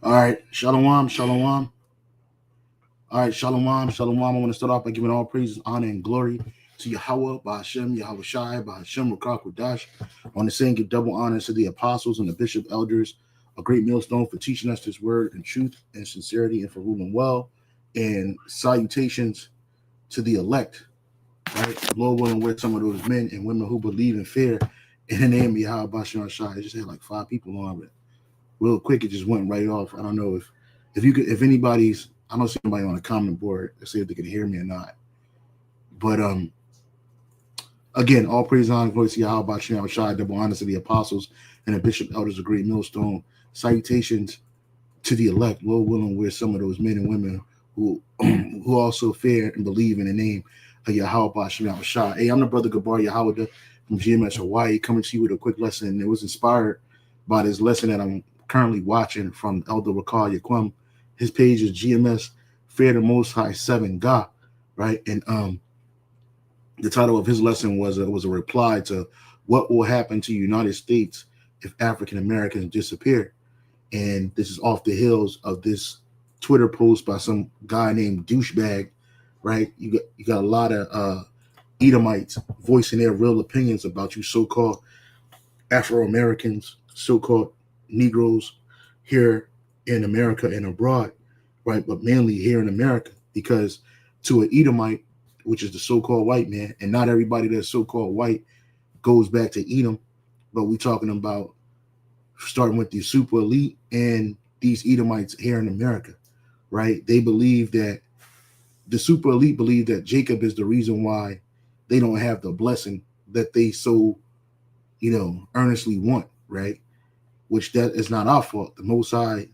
All right, shalom, shalom. All right, shalom, shalom. I want to start off by giving all praises, honor, and glory to Yahweh, by Hashem, Yahweh Shai, by Hashem, Rakak, Radash. I want to say and give double honor to the apostles and the bishop elders, a great millstone for teaching us this word in truth and sincerity and for ruling well. And salutations to the elect, right? Lord willing, with some of those men and women who believe in fear in the name of Yahweh, Bashan Shai. I just had like 5 people on, but real quick, it just went right off. I don't know if anybody's, I don't see anybody on the comment board to see if they can hear me or not. But again, all praise, honor, glory to Yahweh, Bashim, Shai, double honor to the apostles and the bishop elders of Great Millstone. Salutations to the elect, Lord willing, we're some of those men and women who also fear and believe in the name of Yahweh, Bashim, Shai. Hey, I'm the brother Gabar Yahweh from GMS Hawaii, coming to you with a quick lesson. It was inspired by this lesson that I'm currently watching from Elder Rakal Yaquem. His page is GMS Fear the Most High 7 God, right? And the title of his lesson was a reply to what will happen to the United States if African Americans disappear. And this is off the heels of this Twitter post by some guy named Douchebag, right? You got a lot of Edomites voicing their real opinions about you so-called Afro-Americans, so-called Negroes here in America and abroad, right? But mainly here in America, because to an Edomite, which is the so-called white man, and not everybody that's so-called white goes back to Edom, but we're talking about starting with the super elite and these Edomites here in America, right? They believe that the super elite believe that Jacob is the reason why they don't have the blessing that they so, earnestly want, right? Which that is not our fault. The Most High,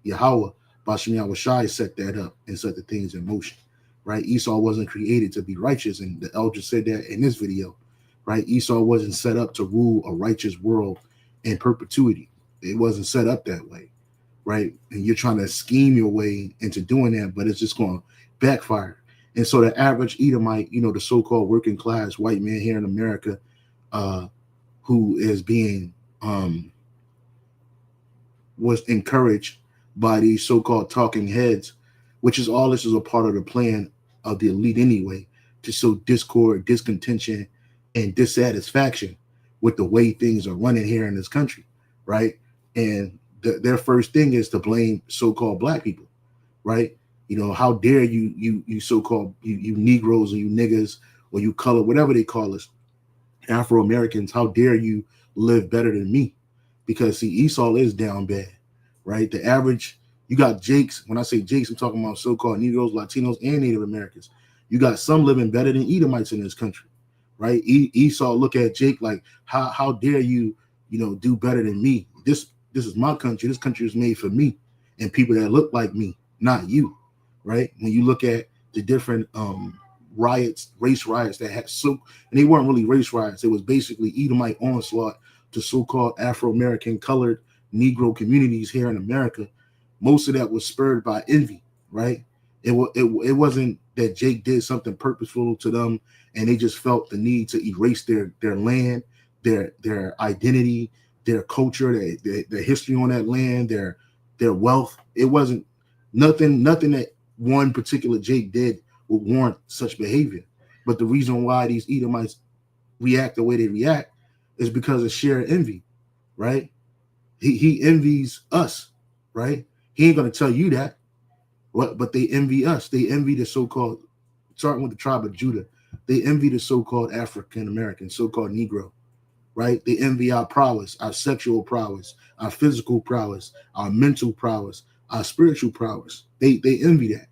Yahweh, Bashim Yahweh Shai set that up and set the things in motion, right? Esau wasn't created to be righteous, and the elder said that in this video, right? Esau wasn't set up to rule a righteous world in perpetuity. It wasn't set up that way, right? And you're trying to scheme your way into doing that, but it's just going to backfire. And so the average Edomite, the so-called working class white man here in America, who is being was encouraged by these so-called talking heads, which is all this is a part of the plan of the elite anyway, to sow discord, discontention, and dissatisfaction with the way things are running here in this country, right? And their first thing is to blame so-called black people, right? How dare you so-called you Negroes or you niggas or you color, whatever they call us, Afro-Americans, how dare you live better than me? Because see, Esau is down bad, right? The average, you got Jakes. When I say Jakes, I'm talking about so-called Negroes, Latinos, and Native Americans. You got some living better than Edomites in this country, right? Esau look at Jake like, how dare you, do better than me? This is my country. This country is made for me and people that look like me, not you, right? When you look at the different riots, race riots that had and they weren't really race riots. It was basically Edomite onslaught to so-called Afro-American colored Negro communities here in America. Most of that was spurred by envy, right? It wasn't that Jake did something purposeful to them and they just felt the need to erase their land, their identity, their culture, their history on that land, their wealth. It wasn't nothing that one particular Jake did would warrant such behavior. But the reason why these Edomites react the way they react is because of sheer envy, right? He envies us, right? He ain't going to tell you that, but they envy us. They envy the so-called, starting with the tribe of Judah, they envy the so-called African American, so-called Negro, right? They envy our prowess, our sexual prowess, our physical prowess, our mental prowess, our spiritual prowess. They envy that.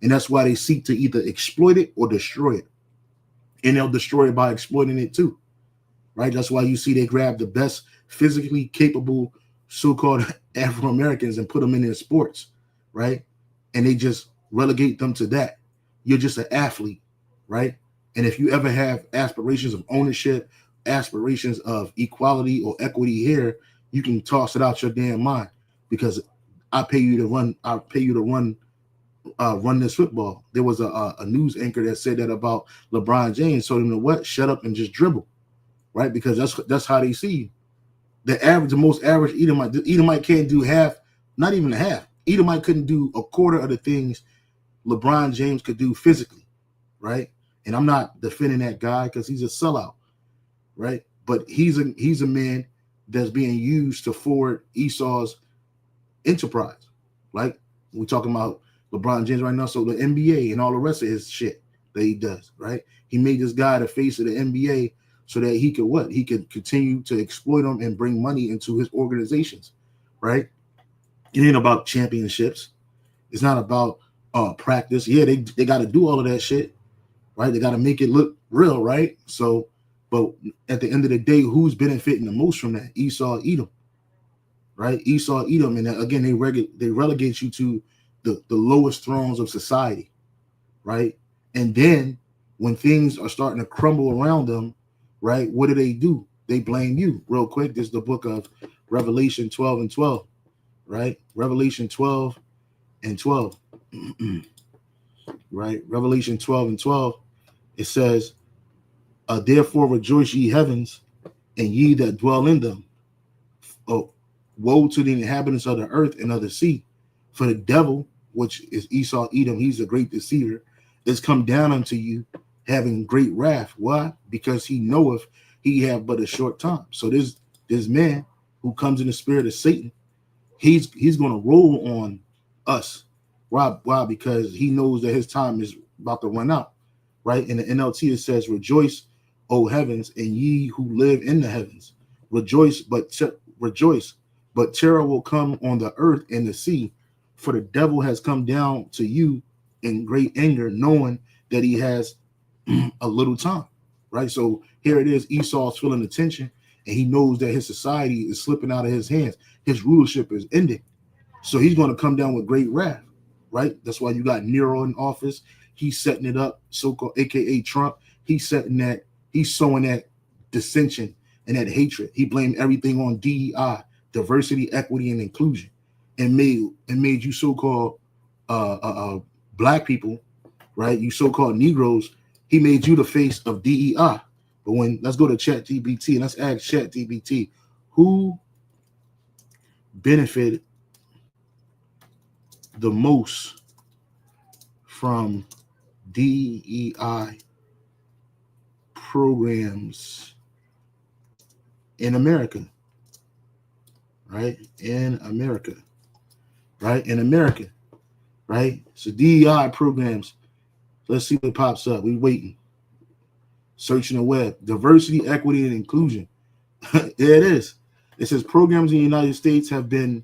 And that's why they seek to either exploit it or destroy it. And they'll destroy it by exploiting it too, right? That's why you see they grab the best physically capable so-called Afro-Americans and put them in their sports, right? And they just relegate them to that. You're just an athlete, right? And if you ever have aspirations of ownership, aspirations of equality or equity here, you can toss it out your damn mind, because I pay you to run. I pay you to run this football. There was a news anchor that said that about LeBron James. Told him to what? Shut up and just dribble, right? Because that's how they see you. The most average Edomite can't do half, not even a half. Edomite couldn't do a quarter of the things LeBron James could do physically, right? And I'm not defending that guy because he's a sellout, right? But he's a man that's being used to forward Esau's enterprise. Like we're talking about LeBron James right now, so the NBA and all the rest of his shit that he does, right? He made this guy the face of the NBA so that he could what? He could continue to exploit them and bring money into his organizations, right? It ain't about championships. It's not about practice. Yeah, they got to do all of that shit, right? They got to make it look real, right? So, but at the end of the day, who's benefiting the most from that? Esau, Edom, right? Esau, Edom, and again, they relegate you to the lowest thrones of society, right? And then when things are starting to crumble around them, right, what do? They blame you. Real quick, this is the book of Revelation 12 and 12, right? Revelation 12 and 12, right? Revelation 12 and 12, it says, therefore rejoice ye heavens, and ye that dwell in them. Oh, woe to the inhabitants of the earth and of the sea, for the devil, which is Esau, Edom, he's a great deceiver, is come down unto you, having great wrath. Why? Because he knoweth he have but a short time. So this man who comes in the spirit of Satan, he's going to roll on us. Why? Because he knows that his time is about to run out, right? In the NLT, it says, rejoice, O heavens, and ye who live in the heavens. Rejoice, but terror will come on the earth and the sea, for the devil has come down to you in great anger, knowing that he has a little time, right? So here it is, Esau's feeling the tension, and he knows that his society is slipping out of his hands. His rulership is ending. So he's going to come down with great wrath, right? That's why you got Nero in office. He's setting it up, so-called AKA Trump. He's sowing that dissension and that hatred. He blamed everything on DEI, diversity, equity, and inclusion, and made you so-called black people, right? You so-called Negroes. He made you the face of DEI. But let's go to ChatGPT and let's ask ChatGPT, who benefited the most from DEI programs in America, right? In America, right? So DEI programs. Let's see what pops up. We waiting. Searching the web. Diversity, equity, and inclusion. There it is. It says programs in the United States have been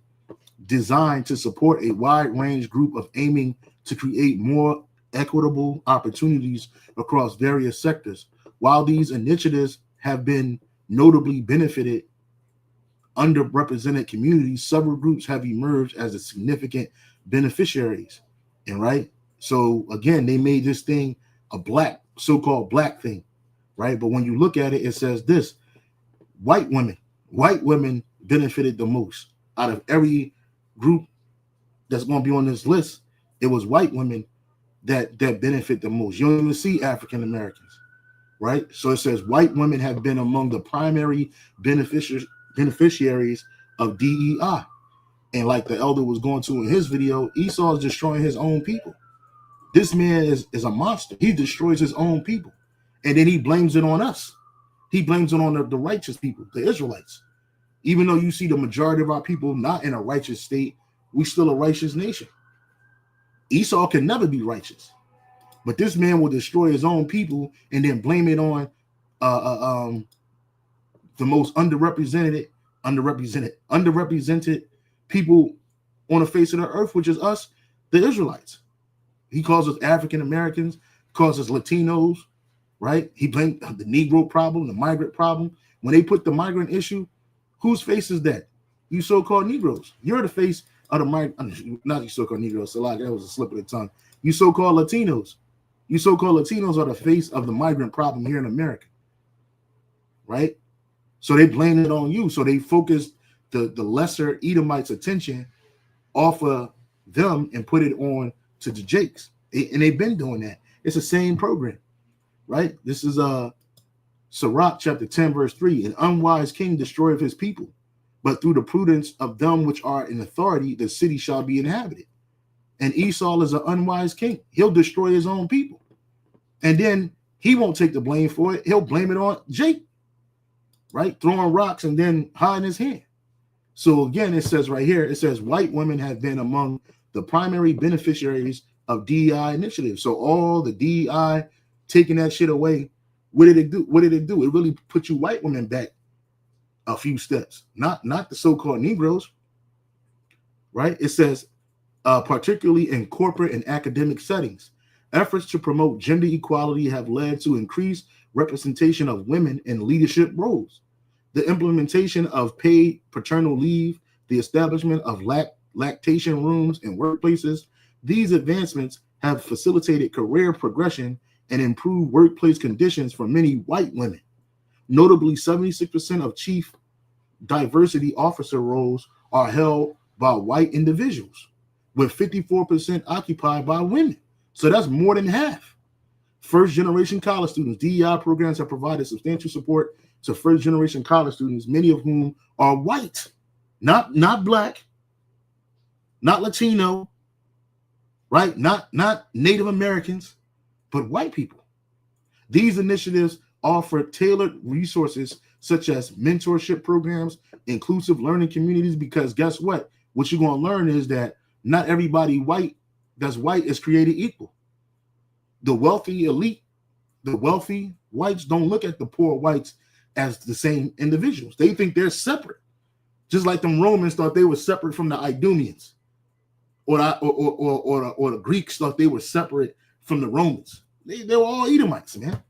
designed to support a wide range group of aiming to create more equitable opportunities across various sectors. While these initiatives have been notably benefited underrepresented communities, several groups have emerged as a significant beneficiaries. And right, so again, they made this thing a so-called black thing, right? But when you look at it, it says this: white women benefited the most out of every group that's going to be on this list. It was white women that benefit the most. You don't even see African Americans, right? So it says white women have been among the primary beneficiaries of DEI. And like the elder was going to in his video, Esau is destroying his own people. This man is a monster. He destroys his own people. And then he blames it on us. He blames it on the righteous people, the Israelites. Even though you see the majority of our people not in a righteous state, we still a righteous nation. Esau can never be righteous. But this man will destroy his own people and then blame it on the most underrepresented people on the face of the earth, which is us, the Israelites. He calls us African Americans, calls us Latinos, right? He blamed the Negro problem, the migrant problem. When they put the migrant issue, whose face is that? You so-called Negroes. You're the face of the migrant, not you so-called Negroes. So like that was a slip of the tongue. You so-called Latinos, You so-called Latinos are the face of the migrant problem here in America, right? So they blame it on you. So they focus the lesser Edomites' attention off of them and put it on to the Jakes. And they've been doing that. It's the same program, right? This is Sirach chapter 10, verse 3. An unwise king destroyeth his people, but through the prudence of them which are in authority, the city shall be inhabited. And Esau is an unwise king. He'll destroy his own people. And then he won't take the blame for it. He'll blame it on Jake, right? Throwing rocks and then hiding his hand. So again, it says right here, it says white women have been among the primary beneficiaries of DEI initiatives. So all the DEI taking that shit away, what did it do? What did it do? It really put you white women back a few steps, not the so-called Negroes, right? It says, particularly in corporate and academic settings, efforts to promote gender equality have led to increased representation of women in leadership roles. The implementation of paid paternal leave, the establishment of lactation rooms in workplaces, these advancements have facilitated career progression and improved workplace conditions for many white women. Notably, 76% of chief diversity officer roles are held by white individuals, with 54% occupied by women. So that's more than half. First-generation college students, DEI programs have provided substantial support to first-generation college students, many of whom are white, not black, not Latino, right? Not Native Americans, but white people. These initiatives offer tailored resources such as mentorship programs, inclusive learning communities, because guess what? What you're going to learn is that not everybody that's white is created equal. The wealthy elite, the wealthy whites don't look at the poor whites as the same individuals. They think they're separate. Just like them Romans thought they were separate from the Idumeans, or the Greeks thought they were separate from the Romans. They were all Edomites, man.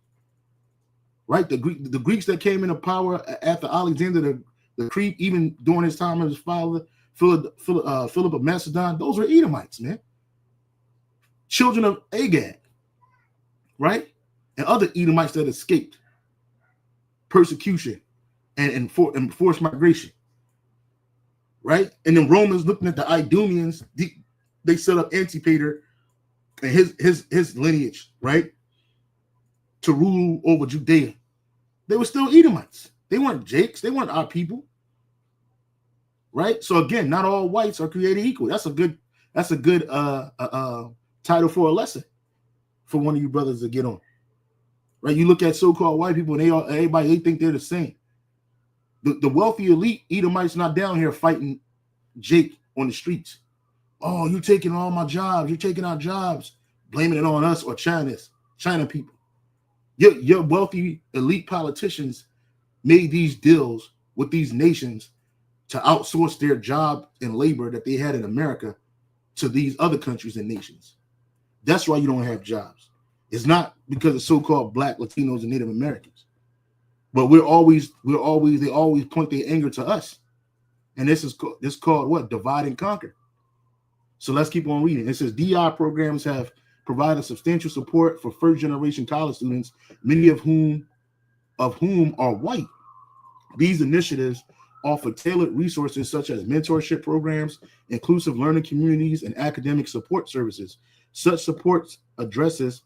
Right? The Greeks that came into power after Alexander the Greek, even during his time as his father, Philip of Macedon, those were Edomites, man. Children of Agag, right? And other Edomites that escaped persecution and forced migration, right? And the Romans looking at the Idumeans, they set up Antipater and his lineage, right, to rule over Judea. They were still Edomites. They weren't Jakes. They weren't our people, right? So again, not all whites are created equal. That's a good title for a lesson for one of you brothers to get on, right? You look at so-called white people, and they think they're the same. The wealthy elite Edomites not down here fighting Jake on the streets. Oh, you're taking all my jobs. You're taking our jobs, blaming it on us or China people. Your wealthy elite politicians made these deals with these nations to outsource their job and labor that they had in America to these other countries and nations. That's why you don't have jobs. It's not because of so-called Black, Latinos, and Native Americans. But they always point their anger to us. And this is called what? Divide and conquer. So let's keep on reading. It says DI programs have provided substantial support for first-generation college students, many of whom are white. These initiatives offer tailored resources such as mentorship programs, inclusive learning communities, and academic support services. Such support addresses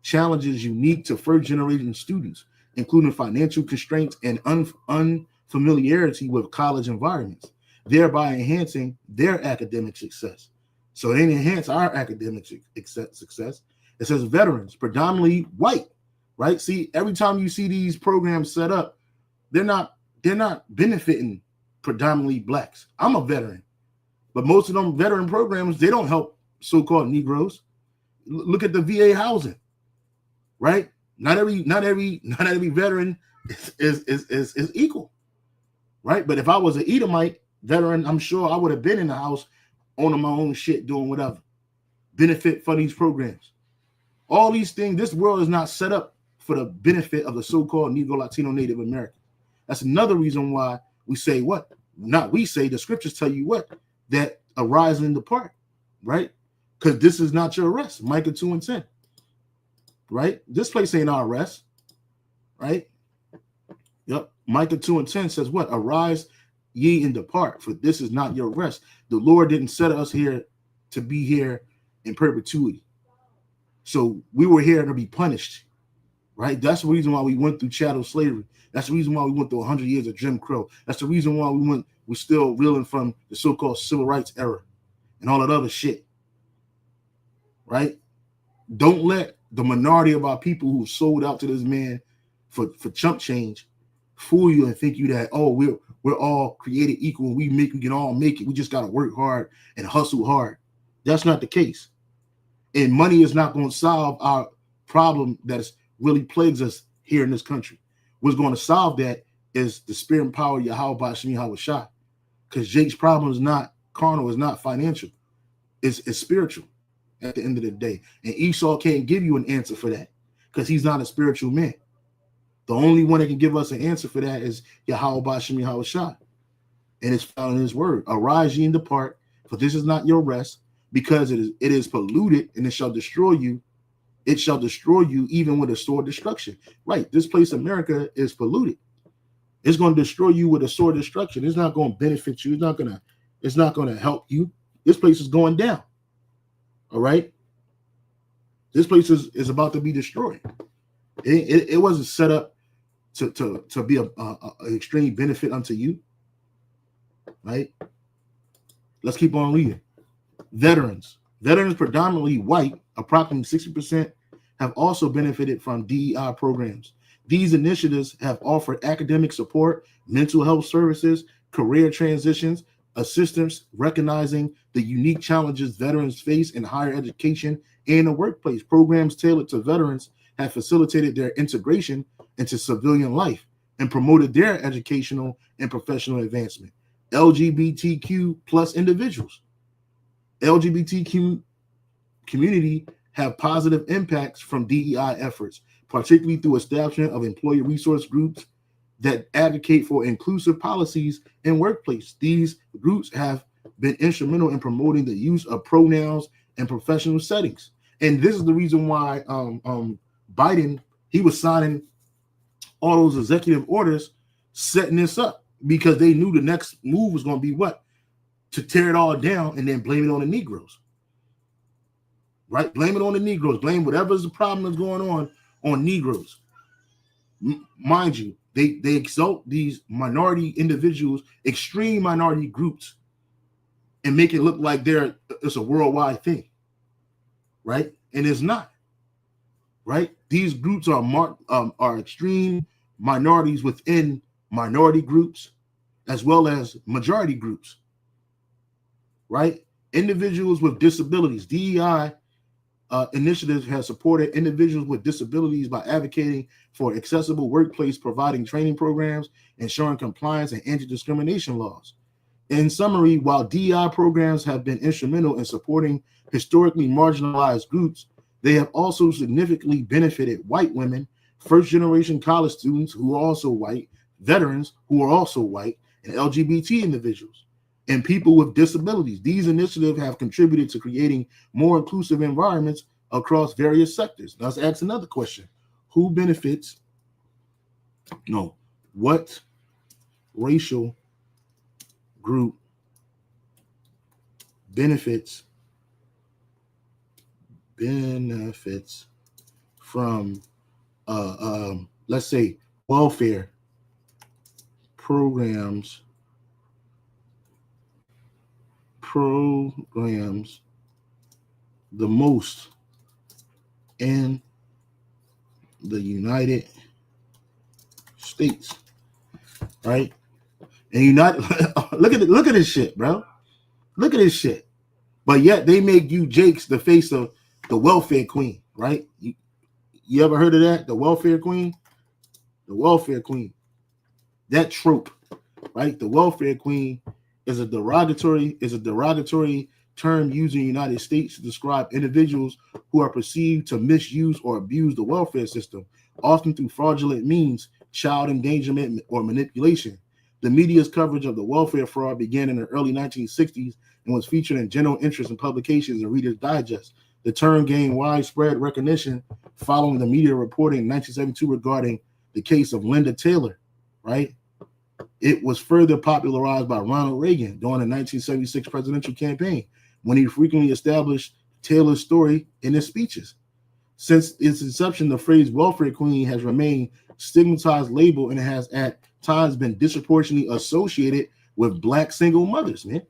challenges unique to first-generation students, including financial constraints and unfamiliarity with college environments, thereby enhancing their academic success. So they enhance our academic success. It says veterans, predominantly white, right? See, every time you see these programs set up, they're not benefiting predominantly blacks. I'm a veteran, but most of them veteran programs, they don't help so-called Negroes. Look at the VA housing, right? Not every veteran is equal, right? But if I was an Edomite veteran, I'm sure I would have been in the house owning my own shit, doing whatever. Benefit for these programs. All these things, this world is not set up for the benefit of the so-called Negro, Latino, Native American. That's another reason why we say what? Not we say, the scriptures tell you what? That arise and depart, right? Because this is not your rest. Micah 2:10. right? This place ain't our rest, right? Yep. Micah 2:10 says what? Arise ye and depart, for this is not your rest. The Lord didn't set us here to be here in perpetuity. So we were here to be punished, right? That's the reason why we went through chattel slavery. That's the reason why we went through 100 years of Jim Crow. That's the reason why we're still reeling from the so-called civil rights era and all that other shit, right? Don't let the minority of our people who sold out to this man for chump change fool you and think you that, oh, we're all created equal. We can all make it. We just got to work hard and hustle hard. That's not the case. And money is not going to solve our problem that is really plagues us here in this country. What's going to solve that is the spirit and power of Yahweh Bashim Yahweh Shah. Because Jake's problem is not carnal, is not financial. It's spiritual at the end of the day. And Esau can't give you an answer for that because he's not a spiritual man. The only one that can give us an answer for that is Yahweh Bashim Yahweh Shah. And it's found in his word. Arise ye and depart, for this is not your rest, because it is polluted, and it shall destroy you. It shall destroy you even with a sword destruction. Right. This place, America, is polluted. It's going to destroy you with a sword destruction. It's not going to benefit you. It's not going to help you. This place is going down. All right. This place is about to be destroyed. It wasn't set up to be an extreme benefit unto you. Right. Let's keep on reading. Veterans predominantly white, approximately 60%, have also benefited from DEI programs. These initiatives have offered academic support, mental health services, career transitions, assistance, recognizing the unique challenges veterans face in higher education and the workplace. Programs tailored to veterans have facilitated their integration into civilian life and promoted their educational and professional advancement. LGBTQ plus individuals. LGBTQ community have positive impacts from DEI efforts, particularly through establishment of employee resource groups that advocate for inclusive policies in workplace. These groups have been instrumental in promoting the use of pronouns in professional settings. And this is the reason why Biden, he was signing all those executive orders setting this up, because they knew the next move was going to be what? To tear it all down and then blame it on the Negroes. Right? Blame it on the Negroes. Blame whatever's the problem that's going on Negroes. Mind you, they exalt these minority individuals, extreme minority groups, and make it look like it's a worldwide thing. Right? And it's not. Right? These groups are extreme minorities within minority groups as well as majority groups. Right? Individuals with disabilities. DEI initiatives have supported individuals with disabilities by advocating for accessible workplace, providing training programs, ensuring compliance and anti-discrimination laws. In summary, while DEI programs have been instrumental in supporting historically marginalized groups, they have also significantly benefited white women, first-generation college students who are also white, veterans who are also white, and LGBT individuals, and people with disabilities. These initiatives have contributed to creating more inclusive environments across various sectors. Now, let's ask another question. Who benefits? No. What racial group benefits from, let's say, welfare programs the most in the United States, right? And look at this shit, bro. Look at this shit. But yet they make you Jakes the face of the welfare queen, right? You ever heard of that? The welfare queen? The welfare queen. That trope, right? The welfare queen is a derogatory term used in the United States to describe individuals who are perceived to misuse or abuse the welfare system, often through fraudulent means, child endangerment, or manipulation. The media's coverage of the welfare fraud began in the early 1960s and was featured in general interest in publications and Reader's Digest. The term gained widespread recognition following the media reporting in 1972 regarding the case of Linda Taylor, right? It was further popularized by Ronald Reagan during the 1976 presidential campaign when he frequently established Taylor's story in his speeches. Since its inception, the phrase welfare queen has remained stigmatized label and has at times been disproportionately associated with black single mothers, man.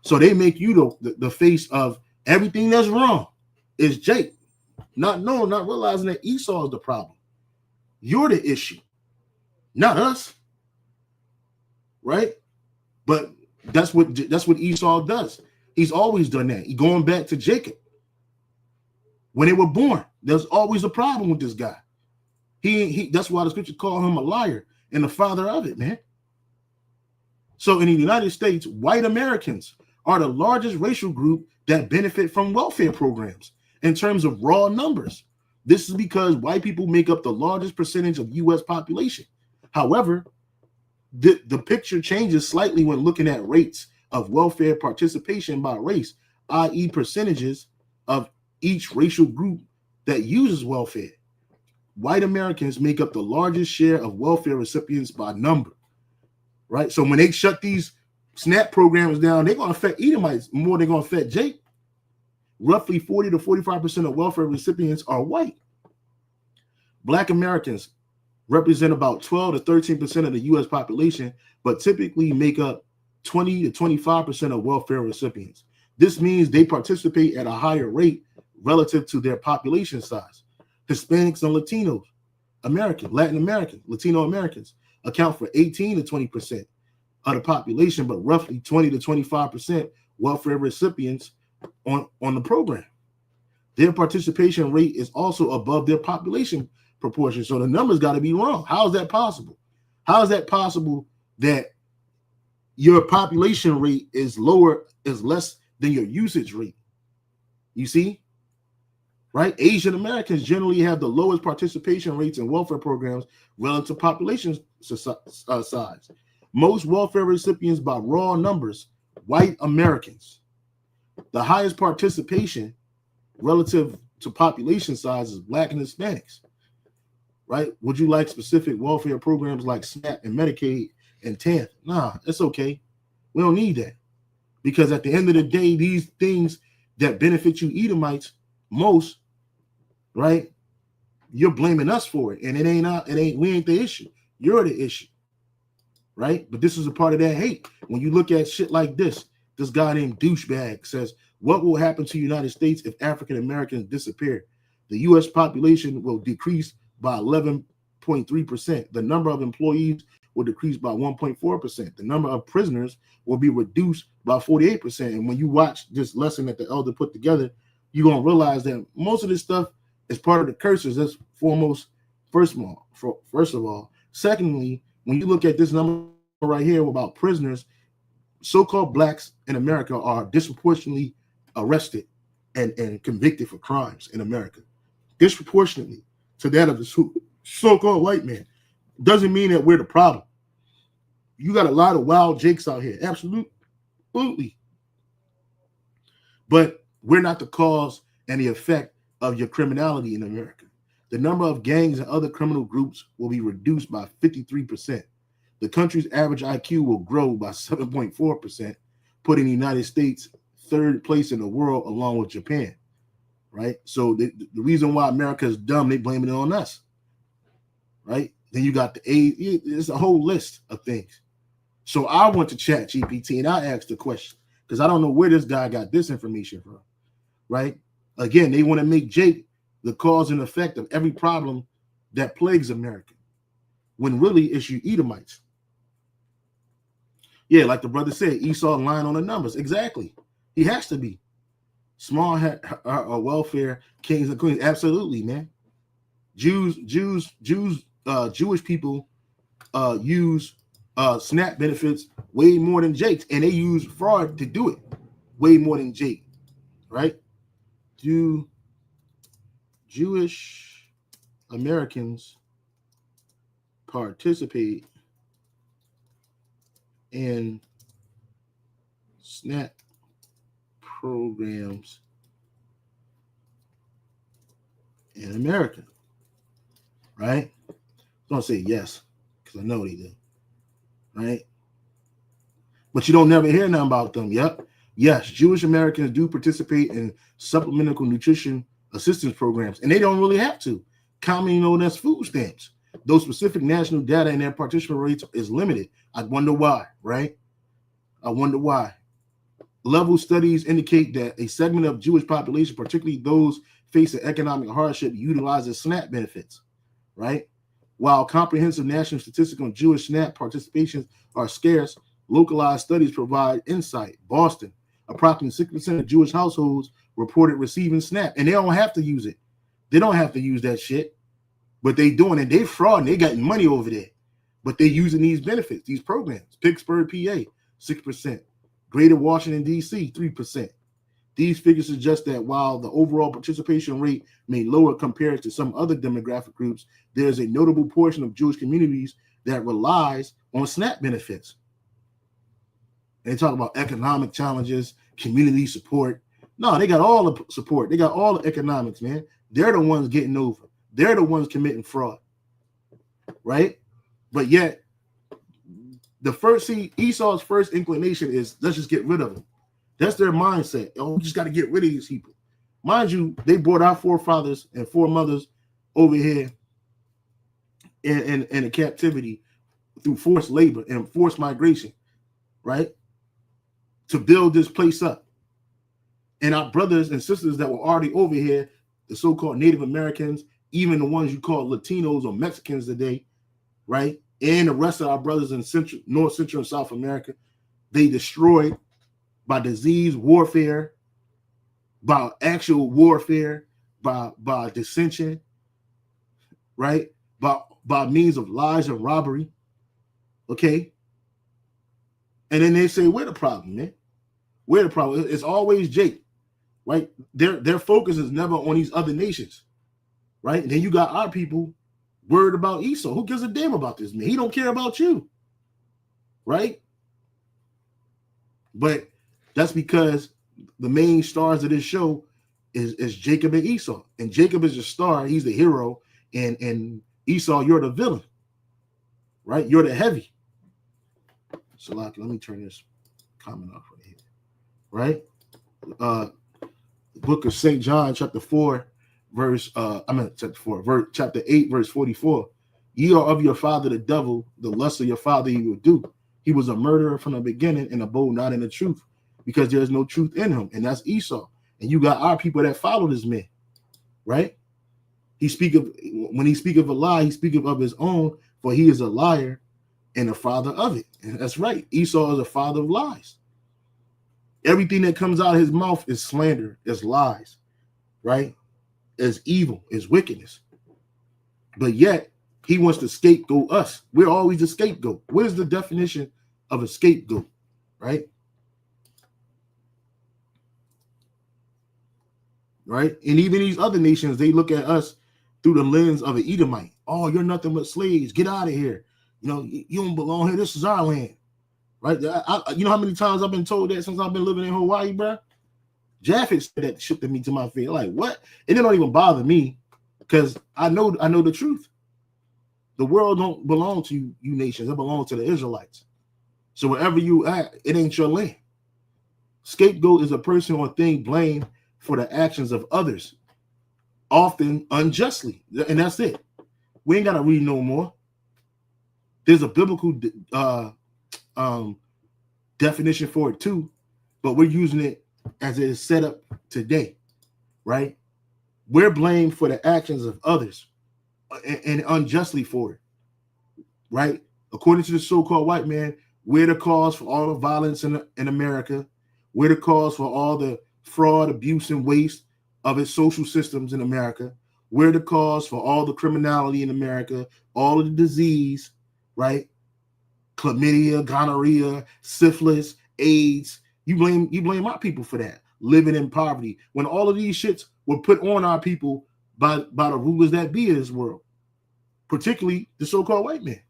So they make you the face of everything that's wrong is Jake. Not realizing that Esau is the problem. You're the issue, not us. Right? But that's what Esau does. He's always done that. He going back to Jacob. When they were born, there's always a problem with this guy. He that's why the scripture call him a liar and the father of it, man. So in the United States, white Americans are the largest racial group that benefit from welfare programs in terms of raw numbers. This is because white people make up the largest percentage of U.S. population. However, the picture changes slightly when looking at rates of welfare participation by race, i.e. percentages of each racial group that uses welfare. White Americans make up the largest share of welfare recipients by number, right? So when they shut these SNAP programs down, they're going to affect Edomites more than they're going to affect Jake. Roughly 40 to 45% of welfare recipients are white. Black Americans represent about 12 to 13% of the U.S. population, but typically make up 20 to 25% of welfare recipients. This means they participate at a higher rate relative to their population size. Hispanics and Latino Americans, Latin Americans, Latino Americans account for 18 to 20% of the population, but roughly 20 to 25% welfare recipients on the program. Their participation rate is also above their population proportion. So the numbers got to be wrong. How is that possible? How is that possible that your population rate is less than your usage rate? You see, right? Asian Americans generally have the lowest participation rates in welfare programs relative to population size. Most welfare recipients by raw numbers, white Americans. The highest participation relative to population size is black and Hispanics. Right? Would you like specific welfare programs like SNAP and Medicaid and TANF? Nah, it's okay. We don't need that. Because at the end of the day, these things that benefit you Edomites most, right? You're blaming us for it. And we ain't the issue. You're the issue. Right? But this is a part of that hate. When you look at shit like this guy named Douchebag says, what will happen to the United States if African Americans disappear? The U.S. population will decrease by 11.3%. The number of employees will decrease by 1.4%. The number of prisoners will be reduced by 48%. And when you watch this lesson that the elder put together, you're going to realize that most of this stuff is part of the curses. That's first of all. Secondly, when you look at this number right here about prisoners, so-called blacks in America are disproportionately arrested and convicted for crimes in America. Disproportionately to that of the so-called white man. Doesn't mean that we're the problem. You got a lot of wild jakes out here. Absolutely. But we're not the cause and the effect of your criminality in America. The number of gangs and other criminal groups will be reduced by 53%. The country's average IQ will grow by 7.4%, putting the United States third place in the world along with Japan. Right? So the reason why America is dumb, they blame it on us. Right? Then you got the AIDS. It's a whole list of things. So I went to ChatGPT and I asked the question because I don't know where this guy got this information from. Right? Again, they want to make Jake the cause and effect of every problem that plagues America, when really it's you Edomites. Yeah, like the brother said, Esau lying on the numbers. Exactly. He has to be. Small welfare kings and queens. Absolutely, man. Jewish people use SNAP benefits way more than Jake's, and they use fraud to do it way more than Jake, right? Jewish Americans participate in SNAP programs in America, right? Don't say yes, because I know they do, right? But you don't never hear nothing about them. Yep. Yes, Jewish Americans do participate in supplemental nutrition assistance programs, and they don't really have to. Commonly known as food stamps. Those specific national data and their participation rates is limited. I wonder why, right? I wonder why. Level studies indicate that a segment of Jewish population, particularly those facing economic hardship, utilizes SNAP benefits, right? While comprehensive national statistics on Jewish SNAP participations are scarce, localized studies provide insight. Boston, approximately 6% of Jewish households reported receiving SNAP, and they don't have to use it. They don't have to use that shit, but they doing it. They frauding. They got money over there, but they using these benefits, these programs. Pittsburgh, PA, 6%. Greater Washington, D.C., 3%. These figures suggest that while the overall participation rate may lower compared to some other demographic groups, there is a notable portion of Jewish communities that relies on SNAP benefits. And they talk about economic challenges, community support. No, they got all the support. They got all the economics, man. They're the ones getting over. They're the ones committing fraud, right? But yet, Esau's first inclination is, let's just get rid of them. That's their mindset. Oh, we just got to get rid of these people. Mind you, they brought our forefathers and foremothers over here in a captivity through forced labor and forced migration, right? To build this place up. And our brothers and sisters that were already over here, the so-called Native Americans, even the ones you call Latinos or Mexicans today, right? And the rest of our brothers in North, Central, and South America, they destroyed by disease, warfare, by actual warfare, by dissension, right? By means of lies and robbery, okay? And then they say, we're the problem, man. We're the problem. It's always Jake, right? Their focus is never on these other nations, right? And then you got our people worried about Esau. Who gives a damn about this man? He don't care about you, right? But that's because the main stars of this show is Jacob and Esau. And Jacob is the star. He's the hero. And Esau, you're the villain, right? You're the heavy. So let me turn this comment off right here, right? Book of St. John, chapter 4, chapter 8, verse 44. Ye are of your father the devil, the lust of your father you will do. He was a murderer from the beginning and abode not in the truth, because there is no truth in him, and that's Esau. And you got our people that follow this man, right? When he speak of a lie, he speaketh of his own, for he is a liar and the father of it. And that's right. Esau is a father of lies. Everything that comes out of his mouth is slander, is lies, right? Is evil, is wickedness. But yet, he wants to scapegoat us. We're always a scapegoat. What is the definition of a scapegoat, right? Right? And even these other nations, they look at us through the lens of an Edomite. Oh, you're nothing but slaves. Get out of here. You know, you don't belong here. This is our land. Right? You know how many times I've been told that since I've been living in Hawaii, bro? Japheth said that shit to me to my face. Like, what? And it don't even bother me because I know the truth. The world don't belong to you nations. It belongs to the Israelites. So wherever you at, it ain't your land. Scapegoat is a person or thing blamed for the actions of others, often unjustly. And that's it. We ain't got to read no more. There's a biblical definition for it too, but we're using it as it is set up today, right? We're blamed for the actions of others and unjustly for it, right? According to the so-called white man, we're the cause for all the violence in America. We're the cause for all the fraud, abuse, and waste of its social systems in America. We're the cause for all the criminality in America, all of the disease, right? Chlamydia, gonorrhea, syphilis, AIDS. You blame our people for that, living in poverty, when all of these shits were put on our people by the rulers that be in this world, particularly the so-called white man.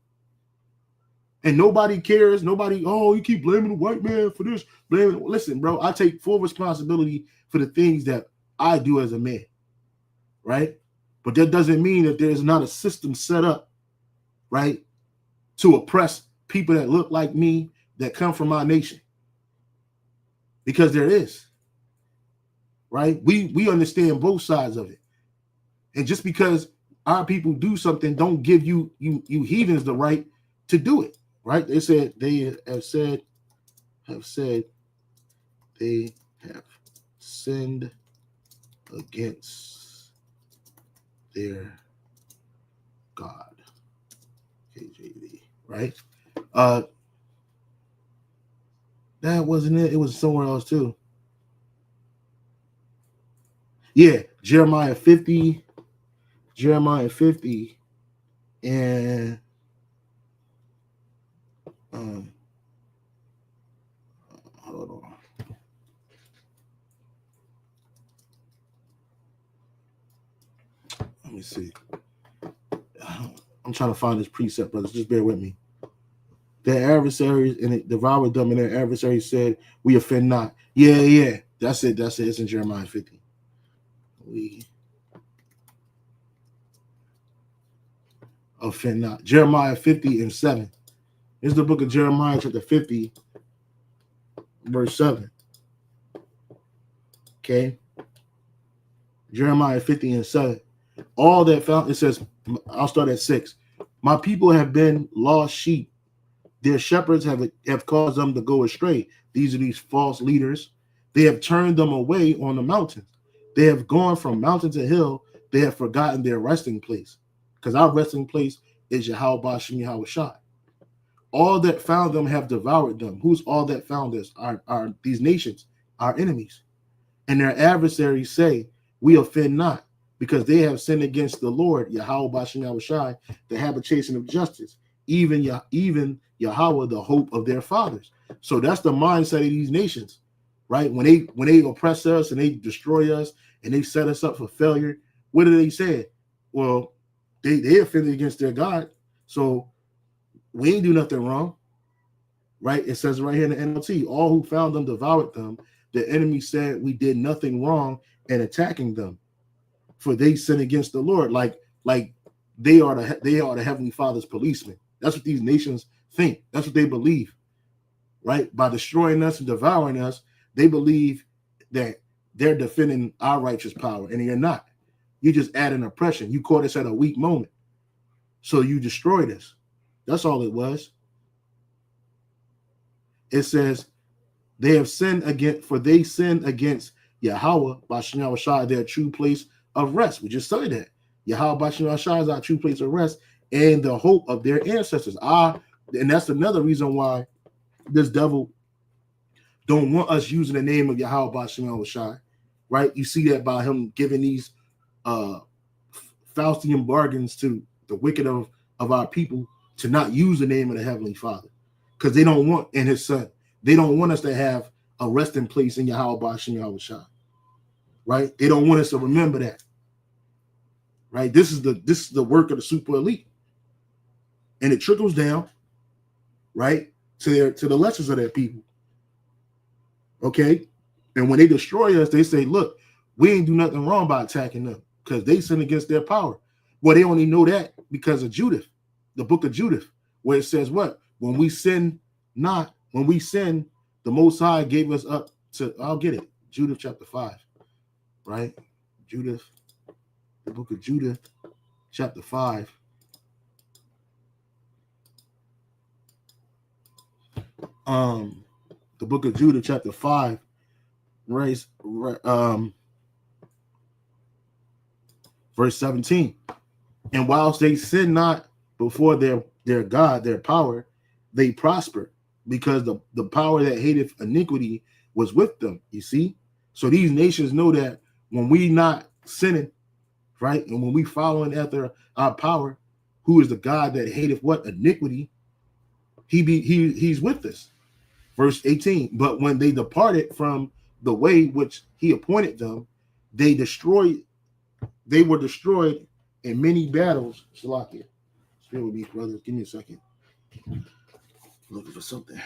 And nobody cares. Nobody, oh, you keep blaming the white man for this. Listen, bro, I take full responsibility for the things that I do as a man, right? But that doesn't mean that there's not a system set up, right, to oppress people that look like me, that come from our nation. Because there is, right? We understand both sides of it. And just because our people do something, don't give you heathens the right to do it, right? They said they have said they have sinned against their God. KJV, right? That wasn't it. It was somewhere else too. Yeah, Jeremiah 50, and hold on. Let me see. I'm trying to find this precept, brothers. Just bear with me. Their adversaries, and it devoured them, and their adversaries said, "We offend not." Yeah. That's it. It's in Jeremiah 50. We offend not. Jeremiah 50 and 7. This is the book of Jeremiah, chapter 50, verse 7. Okay. Jeremiah 50 and 7. All that found, it says, I'll start at 6. My people have been lost sheep. Their shepherds have caused them to go astray. These are these false leaders. They have turned them away on the mountains. They have gone from mountain to hill. They have forgotten their resting place. Because our resting place is Yahweh Bashem Yahweh Shai. All that found them have devoured them. Who's all that found us? Are these nations, our enemies. And their adversaries say, we offend not, because they have sinned against the Lord, Yahweh Bashem Yahweh Shai, the habitation of justice, even Yahweh, the hope of their fathers. So that's the mindset of these nations, right? When they oppress us and they destroy us and they set us up for failure, what do they say? Well, they offended against their God, so we ain't do nothing wrong, right? It says right here in the NLT, all who found them devoured them. The enemy said we did nothing wrong in attacking them, for they sin against the Lord. Like they are the Heavenly Father's policemen. That's what these nations think. That's what they believe, right? By destroying us and devouring us, they believe that they're defending our righteous power, and you're not. You just add an oppression. You caught us at a weak moment, so you destroyed us. That's all it was. It says they have sinned against, for they sinned against Yahweh Bashem Yahweh Shai, their true place of rest. We just studied that. Yahweh Bashem Yahweh Shai is our true place of rest and the hope of their ancestors. And that's another reason why this devil don't want us using the name of Yahweh Bashem Yahweh Shai, right? You see that by him giving these Faustian bargains to the wicked of our people to not use the name of the Heavenly Father, because they don't want, and his son, they don't want us to have a resting place in Yahweh Bashem Yahweh Shai, right? They don't want us to remember that, right? This is the work of the super elite, and it trickles down, right, to the lessons of their people. Okay, and when they destroy us, they say, "Look, we ain't do nothing wrong by attacking them because they sin against their power." Well, they only know that because of Judith, the book of Judith, where it says what? When we sin, the Most High gave us up to, I'll get it, Judith chapter 5, right? Judith, the book of Judith, chapter 5. The book of Judith, chapter 5, verse 17. And whilst they sin not before their God, their power, they prosper, because the power that hateth iniquity was with them. You see? So these nations know that when we not sinning, right, and when we following after our power, who is the God that hateth what? Iniquity, he's with us. Verse 18, but when they departed from the way which he appointed them, they were destroyed in many battles. Shalakia. Stay with me, brothers. Give me a second. Looking for something.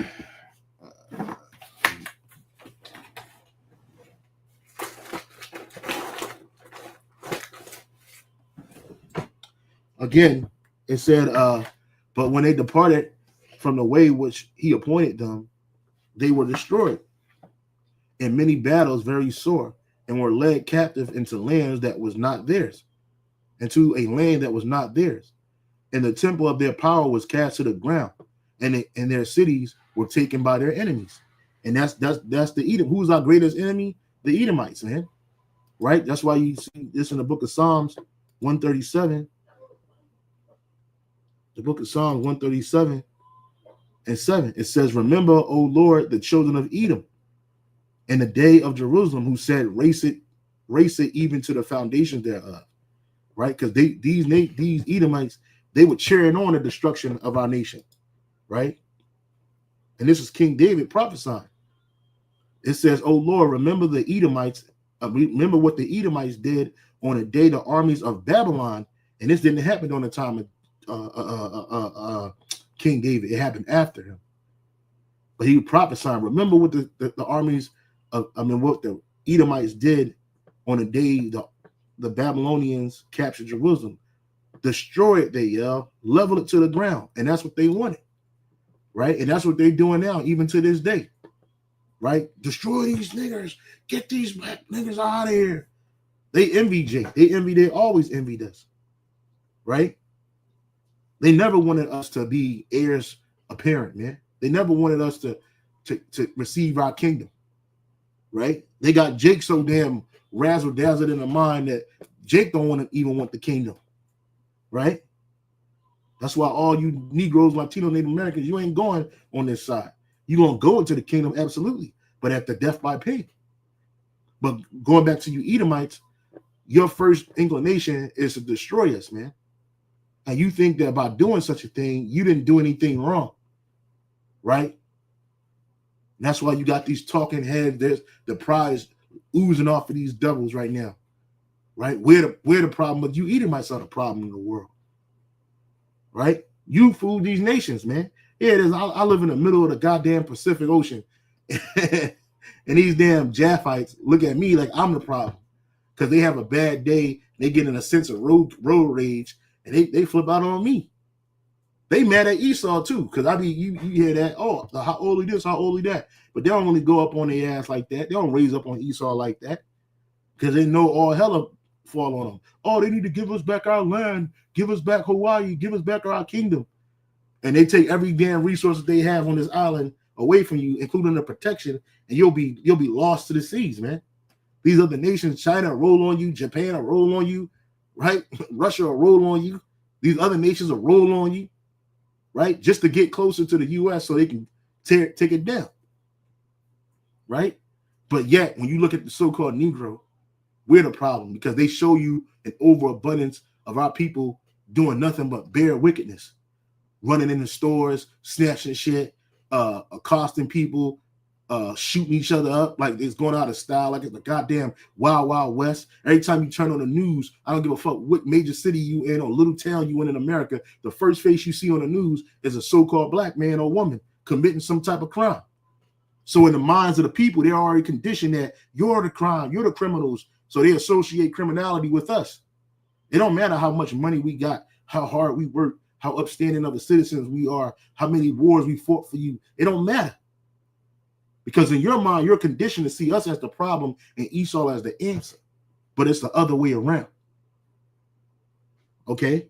Again, it said, but when they departed from the way which he appointed them, they were destroyed in many battles very sore, and were led captive into lands that was not theirs, into a land that was not theirs. And the temple of their power was cast to the ground, and their cities were taken by their enemies. And that's the Edom. Who's our greatest enemy? The Edomites, man. Right? That's why you see this in the book of Psalms 137. The book of Psalms 137 and 7. It says, remember, O Lord, the children of Edom, in the day of Jerusalem, who said, race it even to the foundation thereof. Right? Because these Edomites, they were cheering on the destruction of our nation. Right? And this is King David prophesying. It says, O Lord, remember the Edomites. Remember what the Edomites did on the day the armies of Babylon, and this didn't happen on the time of King David. It happened after him. But he prophesying. Remember what the armies what the Edomites did on the day the Babylonians captured Jerusalem. Destroy it, they yell, level it to the ground. And that's what they wanted. Right? And that's what they're doing now, even to this day. Right? Destroy these niggers. Get these black niggas out of here. They envy Jake. They always envied us. Right? They never wanted us to be heirs apparent, man. They never wanted us to receive our kingdom. Right? They got Jake so damn razzle-dazzled in the mind that Jake don't even want the kingdom. Right? That's why all you Negroes, Latino, Native Americans, you ain't going on this side. You're going to go into the kingdom, absolutely, but at the death by pain. But going back to you Edomites, your first inclination is to destroy us, man. And you think that by doing such a thing, you didn't do anything wrong, right? And that's why you got these talking heads. There's the prize oozing off of these devils right now, right? We're the problem, but you Edomites are the problem in the world, right? You fool these nations, man. Yeah, it is. I live in the middle of the goddamn Pacific Ocean, and these damn Japhites look at me like I'm the problem because they have a bad day. They get in a sense of road rage, and they flip out on me. They mad at Esau too, because I mean, you hear that? Oh, how old this? How old that? But they don't really go up on their ass like that. They don't raise up on Esau like that because they know all hell will fall on them. Oh, they need to give us back our land, give us back Hawaii, give us back our kingdom. And they take every damn resource that they have on this island away from you, including the protection, and you'll be lost to the seas, man. These other nations, China will roll on you, Japan will roll on you, right? Russia will roll on you. These other nations will roll on you, right? Just to get closer to the U.S. so they can take it down, right? But yet, when you look at the so-called Negro, we're the problem because they show you an overabundance of our people doing nothing but bare wickedness. Running in the stores, snatching shit, accosting people, shooting each other up like it's going out of style, like it's the goddamn Wild Wild West. Every time you turn on the news, I don't give a fuck what major city you in or little town you in America, the first face you see on the news is a so-called black man or woman committing some type of crime. So in the minds of the people, they're already conditioned that you're the crime, you're the criminals, so they associate criminality with us. It don't matter how much money we got, how hard we work, how upstanding of the citizens we are, how many wars we fought for you. It don't matter. Because in your mind, you're conditioned to see us as the problem and Esau as the answer. But it's the other way around. Okay?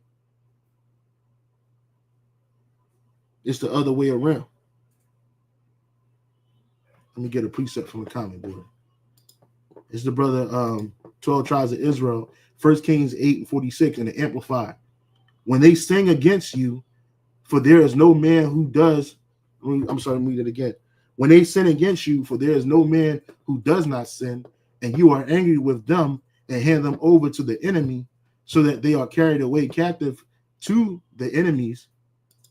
It's the other way around. Let me get a precept from the comment board. It's the brother 12 tribes of Israel, 1 Kings 8:46 in the Amplified. When they sing against you, for there is no man who does. I'm sorry, let me read it again. When they sin against you, for there is no man who does not sin, and you are angry with them and hand them over to the enemy, so that they are carried away captive to the enemy's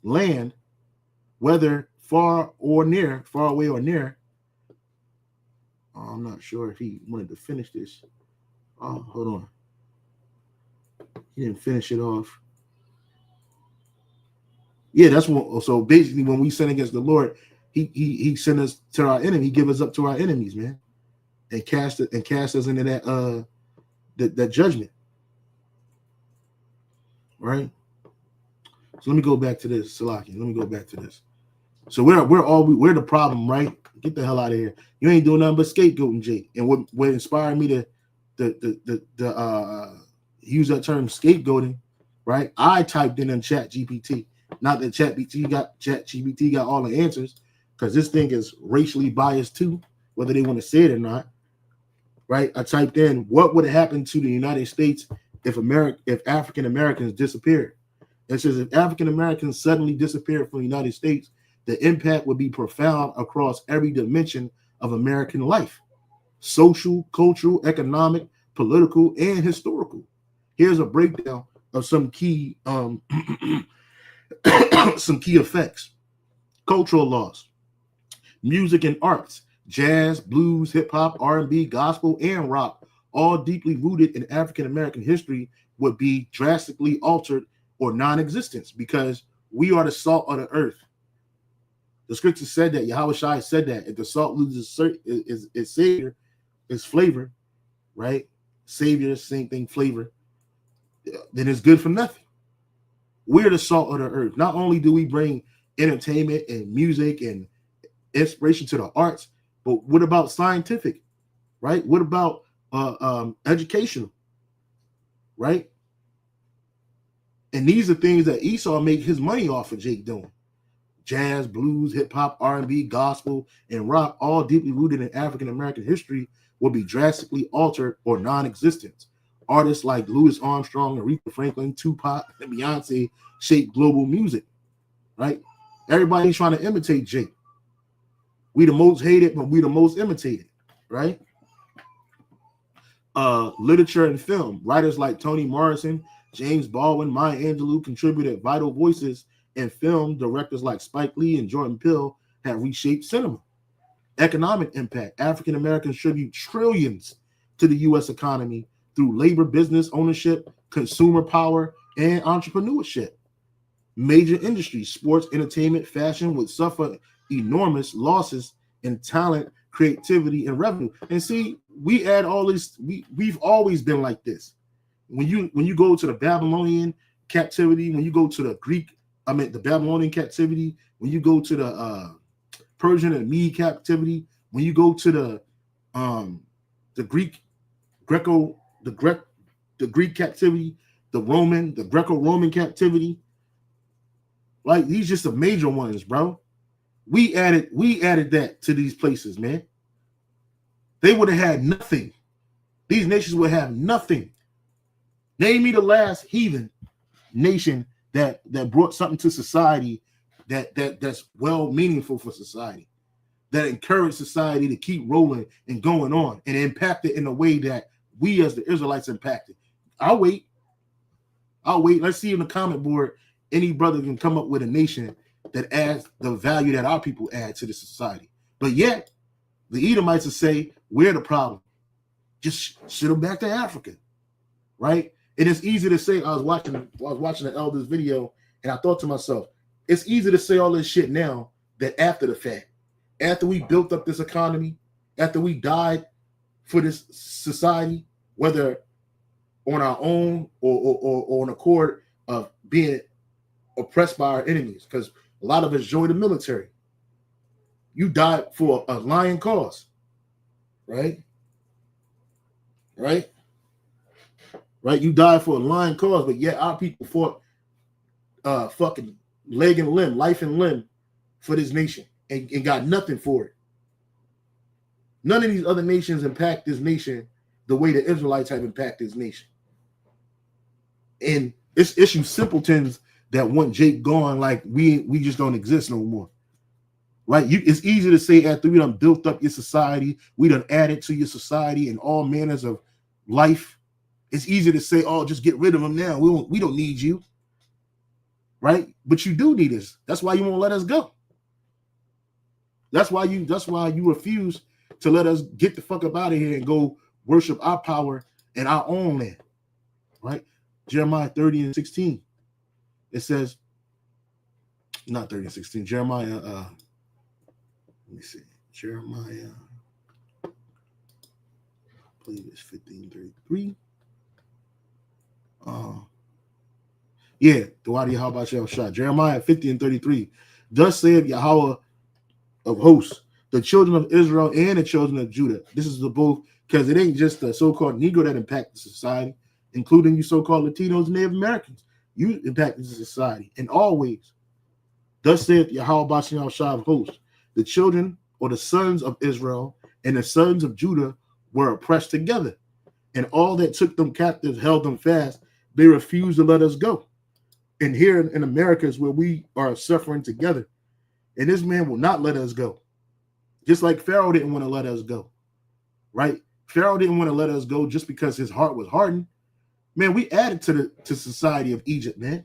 land, whether far or near, far away or near. I'm not sure if he wanted to finish this. Oh, hold on. He didn't finish it off. Yeah, that's what. So basically, when we sin against the Lord, he sent us to our enemy. He give us up to our enemies, man, and cast us into that judgment, right? So let me go back to this, Salaki. Let me go back to this. So we're the problem, right? Get the hell out of here. You ain't doing nothing but scapegoating, Jake. And what inspired me to use that term scapegoating, right? I typed in Chat GPT. Not that Chat GPT got all the answers, because this thing is racially biased too, whether they want to say it or not. Right? I typed in what would have happened to the United States if African Americans disappeared. It says if African Americans suddenly disappeared from the United States, the impact would be profound across every dimension of American life: social, cultural, economic, political, and historical. Here's a breakdown of some key some key effects. Cultural loss. Music and arts, jazz, blues, hip hop, R&B, gospel, and rock, all deeply rooted in African American history, would be drastically altered or non-existent, because we are the salt of the earth. The scripture said that. Yahweh Shai said that if the salt loses its savior, its flavor, right? Savior, same thing, flavor, then it's good for nothing. We're the salt of the earth. Not only do we bring entertainment and music and inspiration to the arts, but what about scientific, right? What about educational, right? And these are things that Esau made his money off of Jake doing. Jazz, blues, hip hop, R&B, gospel, and rock, all deeply rooted in African American history, will be drastically altered or non-existent. Artists like Louis Armstrong, Aretha Franklin, Tupac, and Beyonce shaped global music, right? Everybody's trying to imitate Jake. We the most hated, but we the most imitated, right? Literature and film. Writers like Toni Morrison, James Baldwin, Maya Angelou contributed vital voices, and film directors like Spike Lee and Jordan Peele have reshaped cinema. Economic impact. African Americans contribute trillions to the U.S. economy through labor, business ownership, consumer power, and entrepreneurship. Major industries, sports, entertainment, fashion would suffer enormous losses in talent, creativity, and revenue. And see, we add all this. We've always been like this. When you go to the Babylonian captivity, when you go to the Babylonian captivity, when you go to the Persian and Mede captivity, when you go to the Greek captivity, the Greco-Roman captivity, like these just the major ones, bro. We added that to these places, man. They would have had nothing. These nations would have nothing. Name me the last heathen nation that brought something to society that's well meaningful for society, that encouraged society to keep rolling and going on and impact it in a way that we as the Israelites impacted. I'll wait. Let's see in the comment board any brother can come up with a nation that adds the value that our people add to the society. But yet, the Edomites will say, we're the problem. Just ship them back to Africa, right? And it's easy to say, I was watching the elders video, and I thought to myself, it's easy to say all this shit now that after the fact, after we built up this economy, after we died for this society, whether on our own or on accord of being oppressed by our enemies, because a lot of us joined the military. You died for a lying cause, right? Right? You died for a lying cause, but yet our people fought fucking leg and limb, life and limb for this nation and got nothing for it. None of these other nations impact this nation the way the Israelites have impacted this nation. And it's you simpletons that want Jake gone, like we just don't exist no more. Right? It's easy to say after we done built up your society, we done added to your society and all manners of life. It's easy to say, oh, just get rid of them now. We don't need you. Right? But you do need us. That's why you won't let us go. That's why you refuse to let us get the fuck up out of here and go worship our power in our own land. Right? Jeremiah 30:16. It says, not 30:16, Jeremiah, let me see, Jeremiah, I believe it's 15:33. Yeah, Dawadi Yahweh Shah. Jeremiah 50 and 33. Thus saith Yahweh of hosts, the children of Israel and the children of Judah. This is the both, because it ain't just the so-called Negro that impacts society, including you so-called Latinos and Native Americans. You impact the society in all ways. Thus saith Yahweh Bashem Shah of hosts, the children or the sons of Israel and the sons of Judah were oppressed together, and all that took them captive held them fast. They refused to let us go. And here in America is where we are suffering together. And this man will not let us go. Just like Pharaoh didn't want to let us go, right? Pharaoh didn't want to let us go just because his heart was hardened. Man, we added to society of Egypt, man.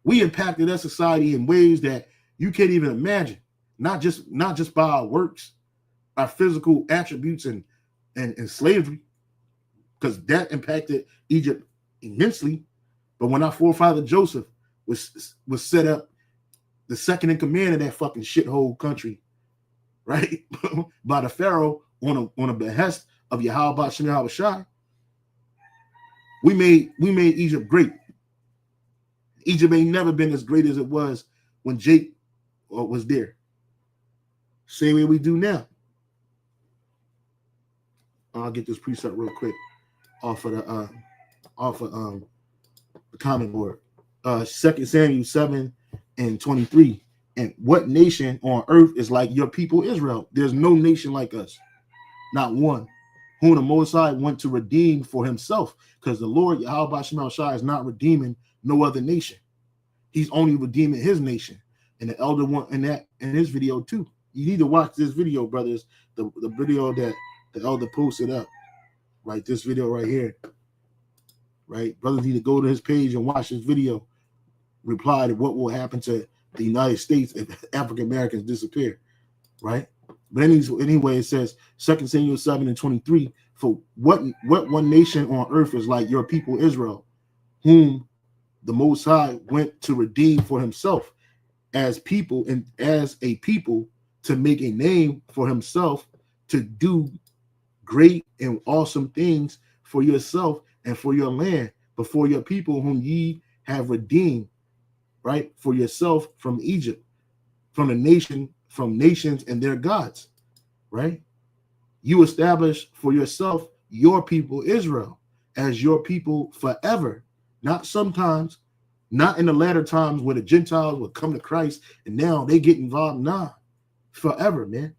We impacted that society in ways that you can't even imagine. Not just by our works, our physical attributes and slavery, because that impacted Egypt immensely. But when our forefather Joseph was set up the second in command of that fucking shithole country, right, by the Pharaoh on a behest of Yahweh Bashem Yahweh Shai, we made Egypt great. Egypt ain't never been as great as it was when Jake was there. Same way we do now. I'll get this precept real quick off of the comment board. 2 Samuel 7 and 23. And what nation on earth is like your people Israel? There's no nation like us, not one, whom the Most High went to redeem for himself, because the Lord Yahweh Bashem Shai is not redeeming no other nation. He's only redeeming his nation. And the elder one in his video too. You need to watch this video, brothers. The video that the elder posted up. Right, this video right here. Right, brothers need to go to his page and watch this video. Reply to what will happen to the United States if African Americans disappear. Right, but anyway, it says 2 Samuel 7 and 23. For what one nation on earth is like your people Israel, whom the Most High went to redeem for himself as people and as a people, to make a name for himself, to do great and awesome things for yourself and for your land, before your people whom ye have redeemed, right, for yourself from Egypt, from nations and their gods, right? You establish for yourself your people Israel as your people forever, not sometimes, not in the latter times where the Gentiles will come to Christ and now they get involved. Nah, forever, man.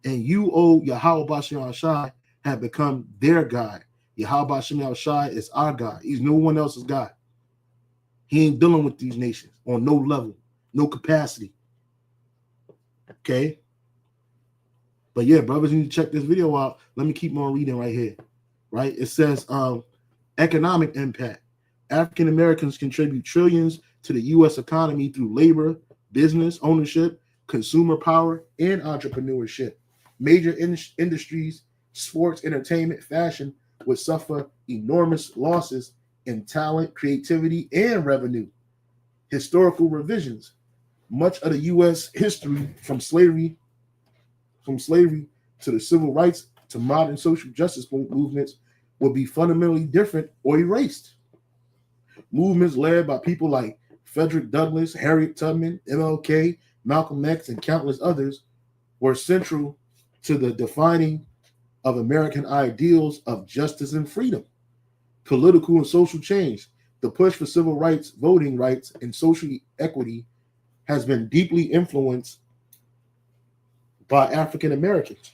And you, O Yahweh Bashem Shai, have become their God. Yahweh Bashem Shai is our God. He's no one else's God. He ain't dealing with these nations on no level, no capacity. Okay? But yeah, brothers need to check this video out. Let me keep on reading right here. Right? It says economic impact. African Americans contribute trillions to the U.S. economy through labor, business ownership, consumer power, and entrepreneurship. Major industries, sports, entertainment, fashion would suffer enormous losses in talent, creativity, and revenue. Historical revisions. Much of the U.S. history from slavery to the civil rights to modern social justice movements will be fundamentally different or erased. Movements led by people like Frederick Douglass, Harriet Tubman, MLK, Malcolm X, and countless others were central to the defining of American ideals of justice and freedom. Political and social change. The push for civil rights, voting rights, and social equity has been deeply influenced by African Americans.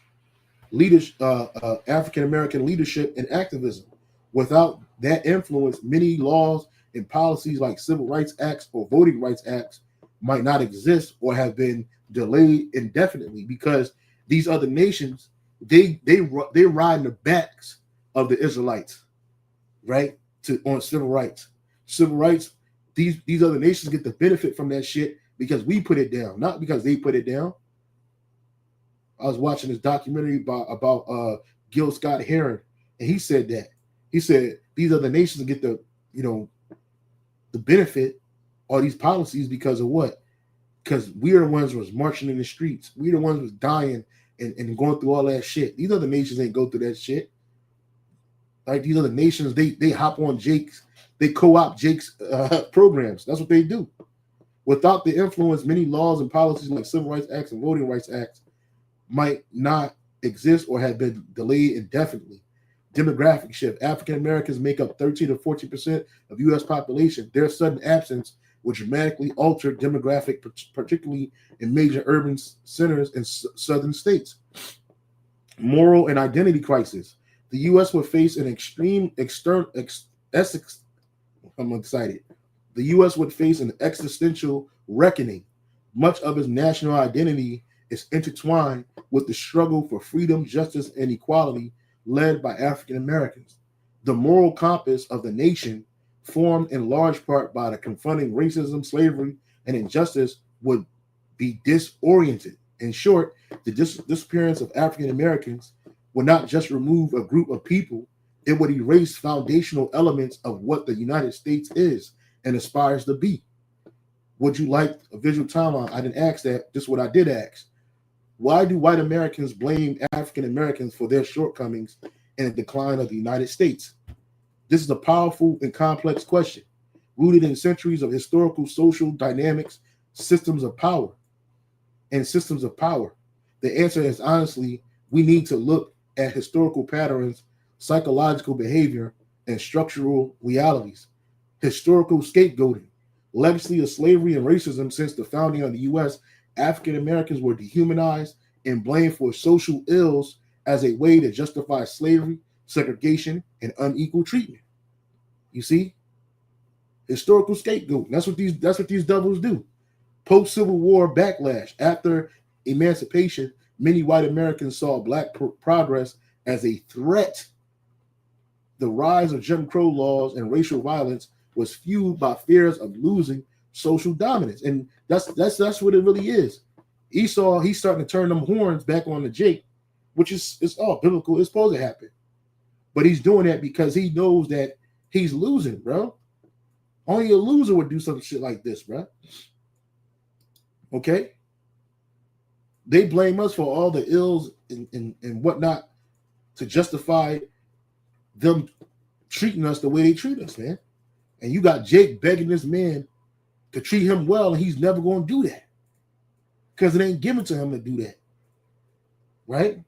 African American leadership and activism. Without that influence, many laws and policies like civil rights acts or voting rights acts might not exist or have been delayed indefinitely, because these other nations, they ride in the backs of the Israelites, right? On civil rights. Civil rights, these other nations get the benefit from that shit because we put it down, not because they put it down. I was watching this documentary about Gil Scott Heron, and he said that. He said these other nations get the benefit of these policies because of what? Because we're the ones who was marching in the streets. We're the ones who was dying and going through all that shit. These other nations ain't go through that shit. Like these other nations, they hop on Jake's, they co-opt Jake's programs. That's what they do. Without the influence, many laws and policies like Civil Rights Acts and Voting Rights Acts might not exist or have been delayed indefinitely. Demographic shift. African Americans make up 13 to 14% of U.S. population. Their sudden absence will dramatically alter demographic, particularly in major urban centers in southern states. Moral and identity crisis. The U.S. will face an extreme I'm excited. The U.S. would face an existential reckoning. Much of its national identity is intertwined with the struggle for freedom, justice, and equality led by African Americans. The moral compass of the nation, formed in large part by the confronting racism, slavery, and injustice, would be disoriented. In short, the disappearance of African Americans would not just remove a group of people, it would erase foundational elements of what the United States is and aspires to be. Would you like a visual timeline? I didn't ask that. This is what I did ask. Why do white Americans blame African Americans for their shortcomings and the decline of the United States? This is a powerful and complex question, rooted in centuries of historical social dynamics, systems of power. The answer is honestly, we need to look at historical patterns, psychological behavior, and structural realities. Historical scapegoating. Legacy of slavery and racism. Since the founding of the U.S., African Americans were dehumanized and blamed for social ills as a way to justify slavery, segregation, and unequal treatment. You see? Historical scapegoating. That's what these devils do. Post-Civil War backlash. After emancipation, many white Americans saw Black progress as a threat. The rise of Jim Crow laws and racial violence was fueled by fears of losing social dominance. And that's what it really is. Esau, he's starting to turn them horns back on the Jake, which is all biblical. It's supposed to happen. But he's doing that because he knows that he's losing, bro. Only a loser would do some shit like this, bro. Okay? They blame us for all the ills and whatnot to justify them treating us the way they treat us, man. And you got Jake begging this man to treat him well, and he's never going to do that because it ain't given to him to do that, right?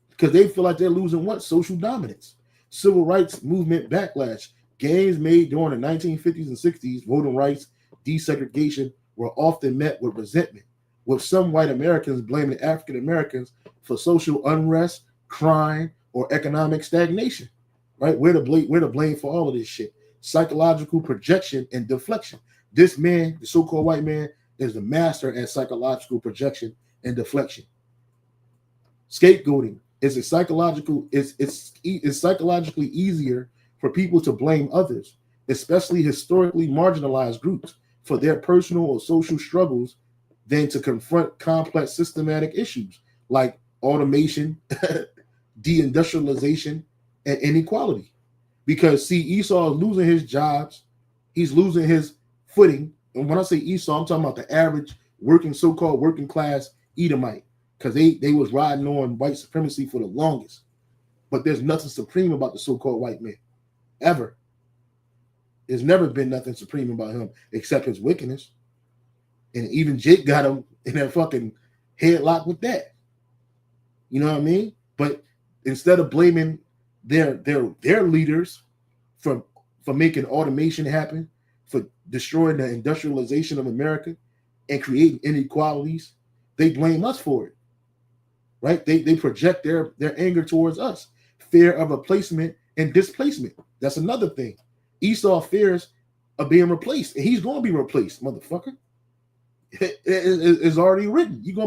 Because they feel like they're losing what? Social dominance. Civil rights movement backlash. Gains made during the 1950s and 60s, voting rights, desegregation, were often met with resentment, with some white Americans blaming African Americans for social unrest, crime, or economic stagnation, right? We're to blame for all of this shit. Psychological projection and deflection. This man, the so-called white man, is the master at psychological projection and deflection. Scapegoating is psychologically easier for people to blame others, especially historically marginalized groups, for their personal or social struggles than to confront complex systematic issues like automation, deindustrialization, and inequality. Because, see, Esau is losing his jobs. He's losing his footing. And when I say Esau, I'm talking about the average so-called working class Edomite, because they was riding on white supremacy for the longest. But there's nothing supreme about the so-called white man, ever. There's never been nothing supreme about him except his wickedness. And even Jake got him in that fucking headlock with that. You know what I mean? But instead of blaming their leaders for making automation happen, for destroying the industrialization of America and creating inequalities, they blame us for it. Right? They project their anger towards us. Fear of replacement and displacement. That's another thing. Esau fears of being replaced, and he's going to be replaced, motherfucker. It's already written. You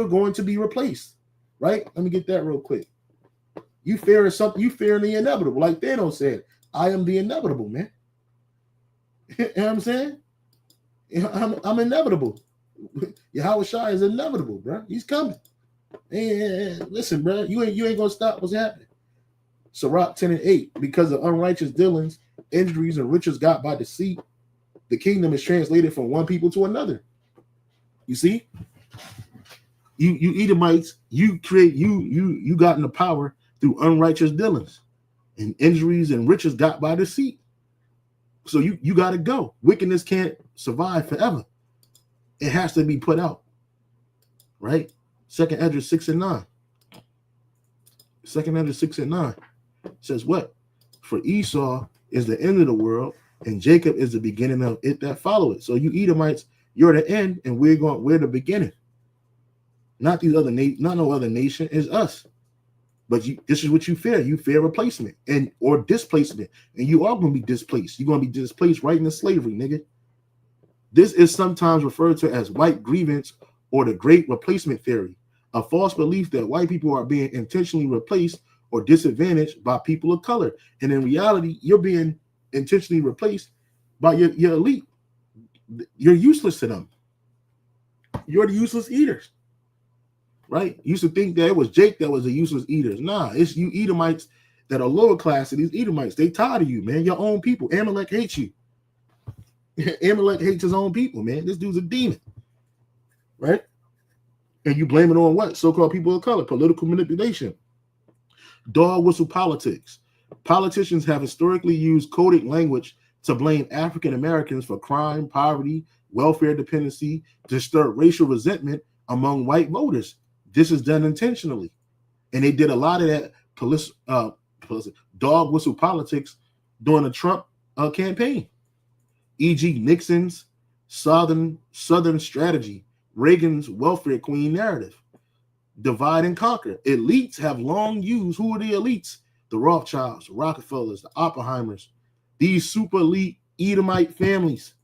are going to be replaced, right? Let me get that real quick. You fear something. You fear the inevitable, like Thanos said. I am the inevitable, man. You know what I'm saying? I'm inevitable. Yahweh Shai is inevitable, bro. He's coming. And listen, bro, you ain't gonna stop what's happening. Sirach 10:8. Because of unrighteous dealings, injuries, and riches got by deceit, the kingdom is translated from one people to another. You see, you Edomites, you got in the power through unrighteous dealings, and injuries and riches got by deceit. So you got to go. Wickedness can't survive forever. It has to be put out, right? 2nd Esdras 6:9. 2nd Esdras 6:9 says what? For Esau is the end of the world, and Jacob is the beginning of it that follow it. So you Edomites, you're the end, and we're the beginning. Not these other not no other nation, is us. But this is what you fear. You fear replacement or displacement, and you are going to be displaced. You're going to be displaced right into slavery, nigga. This is sometimes referred to as white grievance or the great replacement theory, a false belief that white people are being intentionally replaced or disadvantaged by people of color. And in reality, you're being intentionally replaced by your elite. You're useless to them. You're the useless eaters. Right? You used to think that it was Jake that was the useless eaters. Nah, it's you Edomites that are lower class. And these Edomites, they tired of you, man. Your own people. Amalek hates you. Amalek hates his own people, man. This dude's a demon. Right? And you blame it on what? So-called people of color. Political manipulation. Dog whistle politics. Politicians have historically used coded language to blame African Americans for crime, poverty, welfare dependency, to stir racial resentment among white voters. This is done intentionally. And they did a lot of that dog whistle politics during the Trump campaign. E.g. Nixon's Southern strategy, Reagan's welfare queen narrative, divide and conquer. Elites have long used, who are the elites? The Rothschilds, the Rockefellers, the Oppenheimers. These super elite Edomite families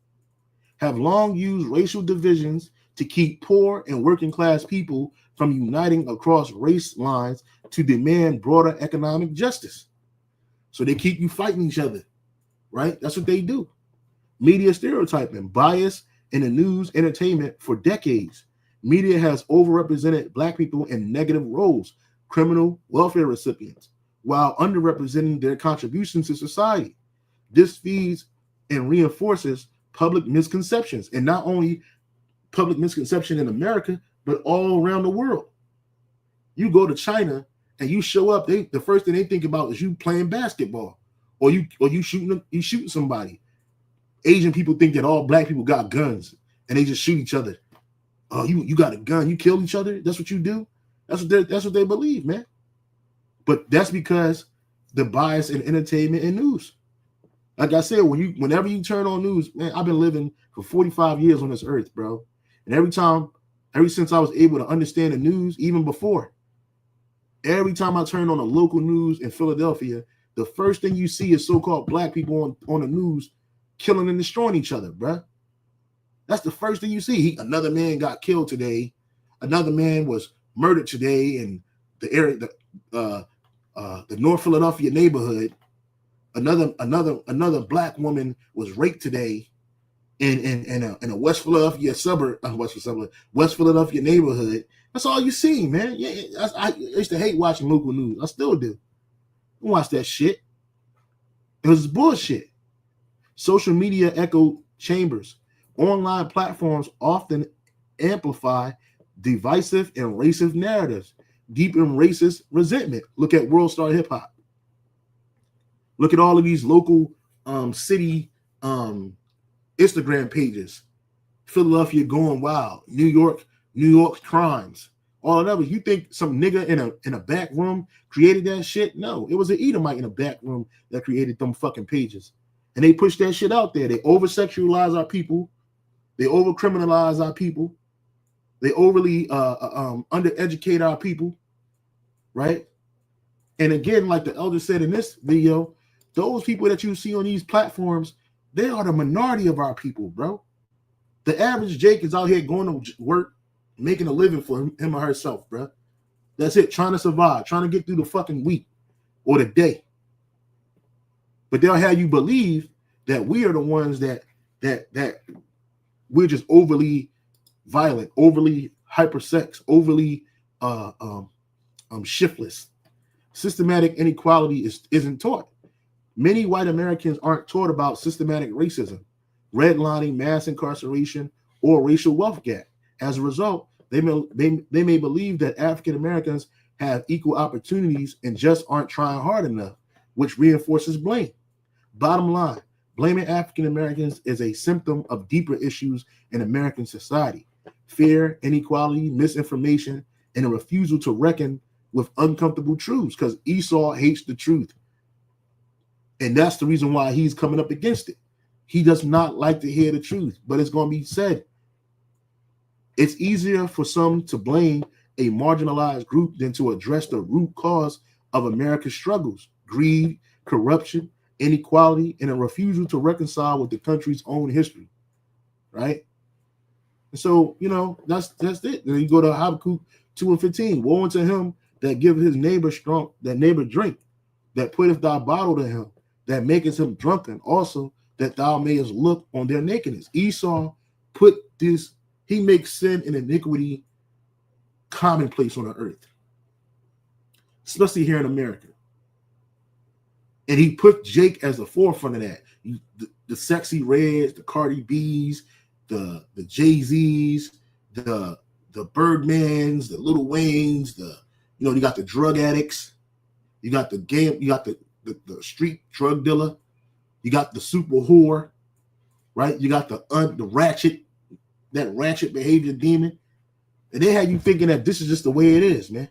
have long used racial divisions to keep poor and working class people from uniting across race lines to demand broader economic justice. So they keep you fighting each other, right? That's what they do. Media stereotyping, bias in the news, entertainment for decades. Media has overrepresented Black people in negative roles, criminal welfare recipients, while underrepresenting their contributions to society. This feeds and reinforces public misconceptions, and not only public misconception in America, but all around the world. You go to China and you show up, the first thing they think about is you playing basketball, or you shooting somebody. Asian people think that all Black people got guns and they just shoot each other. Oh, you got a gun, you kill each other. That's what you do. That's what they believe, man. But that's because the bias in entertainment and news. Like I said, whenever you turn on news, man, I've been living for 45 years on this earth, bro. And ever since I was able to understand the news, even before, every time I turn on the local news in Philadelphia, the first thing you see is so-called Black people on the news killing and destroying each other, bro. That's the first thing you see. Another man got killed today. Another man was murdered today in the area, the North Philadelphia neighborhood. Another Black woman was raped today in a West Philadelphia suburb, West Philadelphia neighborhood. That's all you see, man. Yeah, I used to hate watching local news. I still do. I watch that shit. It was bullshit. Social media echo chambers. Online platforms often amplify divisive and racist narratives, deepen racist resentment. Look at World Star Hip Hop. Look at all of these local city Instagram pages. Philadelphia going wild. New York crimes. All of that. You think some nigga in a back room created that shit? No, it was an Edomite in a back room that created them fucking pages. And they push that shit out there. They over-sexualize our people. They over-criminalize our people. They overly undereducate our people, right? And again, like the elder said in this video, those people that you see on these platforms, they are the minority of our people, bro. The average Jake is out here going to work, making a living for him or herself, bro. That's it, trying to survive, trying to get through the fucking week or the day. But they'll have you believe that we are the ones that we're just overly violent, overly hypersex, overly shiftless. Systematic inequality isn't taught. Many white Americans aren't taught about systematic racism, redlining, mass incarceration, or racial wealth gap. As a result, they may believe that African Americans have equal opportunities and just aren't trying hard enough, which reinforces blame. Bottom line, blaming African Americans is a symptom of deeper issues in American society: fear, inequality, misinformation, and a refusal to reckon with uncomfortable truths, because Esau hates the truth. And that's the reason why he's coming up against it. He does not like to hear the truth, but it's going to be said. It's easier for some to blame a marginalized group than to address the root cause of America's struggles: greed, corruption, inequality, and a refusal to reconcile with the country's own history, right? And so, that's it. Then you go to Habakkuk 2:15. Woe unto him that giveth his neighbor drink, that putteth thy bottle to him, that maketh him drunken, also that thou mayest look on their nakedness. Esau he makes sin and iniquity commonplace on the earth, especially here in America. And he put Jake as the forefront of that. The Sexy Reds, the Cardi B's, the Jay-Z's, the Birdmans, the Lil Waynes, you got the drug addicts, you got the street drug dealer, you got the super whore, right? You got the ratchet behavior demon. And they had you thinking that this is just the way it is, man.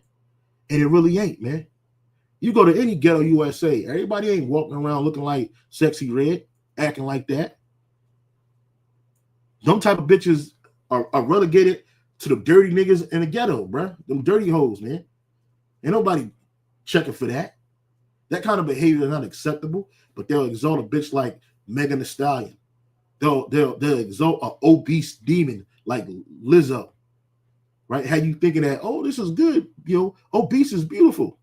And it really ain't, man. You go to any ghetto USA, everybody ain't walking around looking like Sexy Red, acting like that. Them type of bitches are relegated to the dirty niggas in the ghetto, bro. Them dirty hoes, man. Ain't nobody checking for that. That kind of behavior is not acceptable, but they'll exalt a bitch like Megan Thee Stallion. They'll exalt an obese demon like Lizzo, right? Had you thinking that, oh, this is good, obese is beautiful.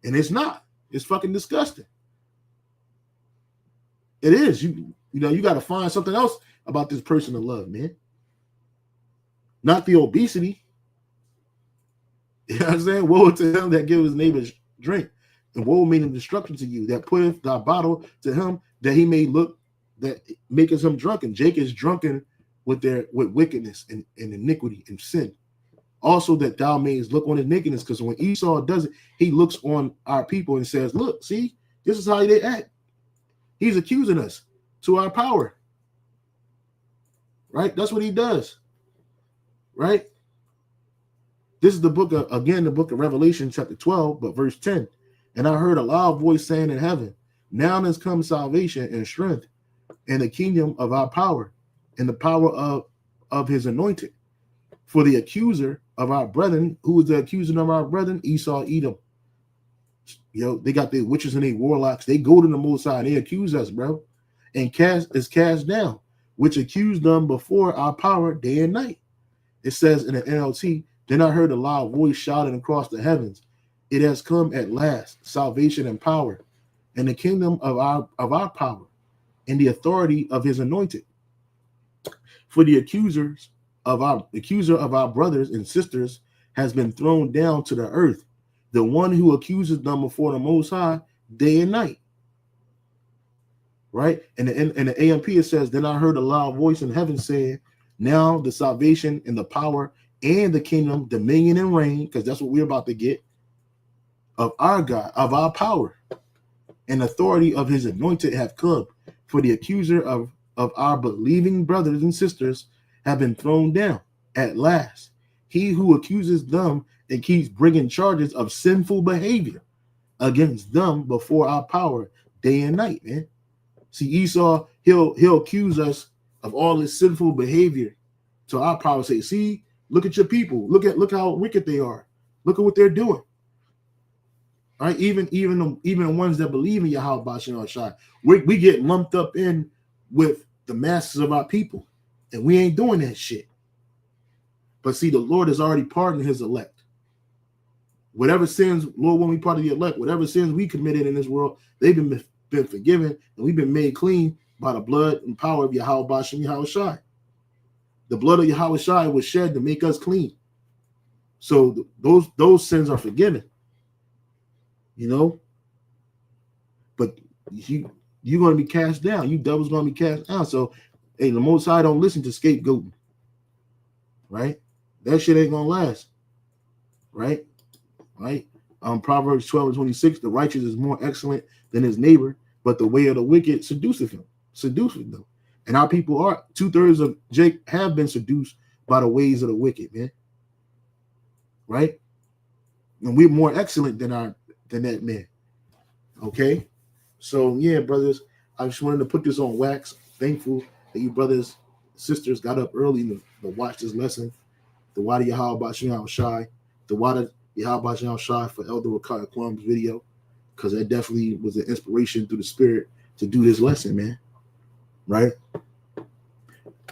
And it's not. It's fucking disgusting. It is. You got to find something else about this person to love, man. Not the obesity. You know what I'm saying? Woe to him that give his neighbor's drink, and woe meaning destruction to you, that putteth thy bottle to him, that he may look, that maketh him drunken. Jake is drunken with wickedness and iniquity and sin. Also that thou mayest look on his nakedness, because when Esau does it, he looks on our people and says, look, see, this is how they act. He's accusing us to our power. Right? That's what he does. Right? This is the book of Revelation, chapter 12, but verse 10. And I heard a loud voice saying in heaven, now has come salvation and strength and the kingdom of our power and the power of his anointed. For the accuser of our brethren, who is the accuser of our brethren? Esau, Edom. They got their witches and their warlocks. They go to the Most High. They accuse us, bro. And is cast down, which accused them before our power day and night. It says in the NLT, then I heard a loud voice shouting across the heavens, it has come at last, salvation and power, and the kingdom of our power, and the authority of his anointed. For the accuser of our brothers and sisters has been thrown down to the earth, the one who accuses them before the Most High day and night. Right? And in the AMP it says, then I heard a loud voice in heaven saying, now the salvation and the power and the kingdom, dominion and reign, because that's what we're about to get, of our God, of our power, and authority of his anointed have come. For the accuser of our believing brothers and sisters have been thrown down at last. He who accuses them and keeps bringing charges of sinful behavior against them before our power day and night, man. See, Esau, he'll accuse us of all this sinful behavior to our power. Say, see, look at your people. Look how wicked they are. Look at what they're doing. All right, even ones that believe in Yahweh Bashar Shai, we get lumped up in with the masses of our people, and we ain't doing that shit. But see, the Lord has already pardoned his elect. Whatever sins, Lord, when we part of the elect, whatever sins we committed in this world, they've been forgiven, and we've been made clean by the blood and power of Yahweh Bashar Yahweh Shai. The blood of Yahweh Shai was shed to make us clean. So those sins are forgiven. But you're going to be cast down. You devils going to be cast down. So, hey, the Most High don't listen to scapegoating, right? That shit ain't going to last, right? Proverbs 12:26, the righteous is more excellent than his neighbor, but the way of the wicked seduceth them. And our people are 2/3 of Jake have been seduced by the ways of the wicked, man. Right? And we're more excellent than that man. Okay? So yeah, brothers, I just wanted to put this on wax. Thankful that you brothers, sisters got up early to watch this lesson. The Wada Yahweh Shai, the Wada Yahweh Shai for Elder Rakar Kwam's video, because that definitely was an inspiration through the spirit to do this lesson, man. Right?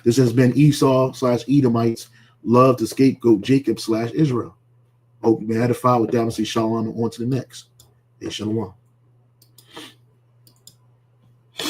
This has been Esau / Edomites love to scapegoat Jacob / Israel. Hope you been edified with that and say shalom and on to the next. Hey, shalom.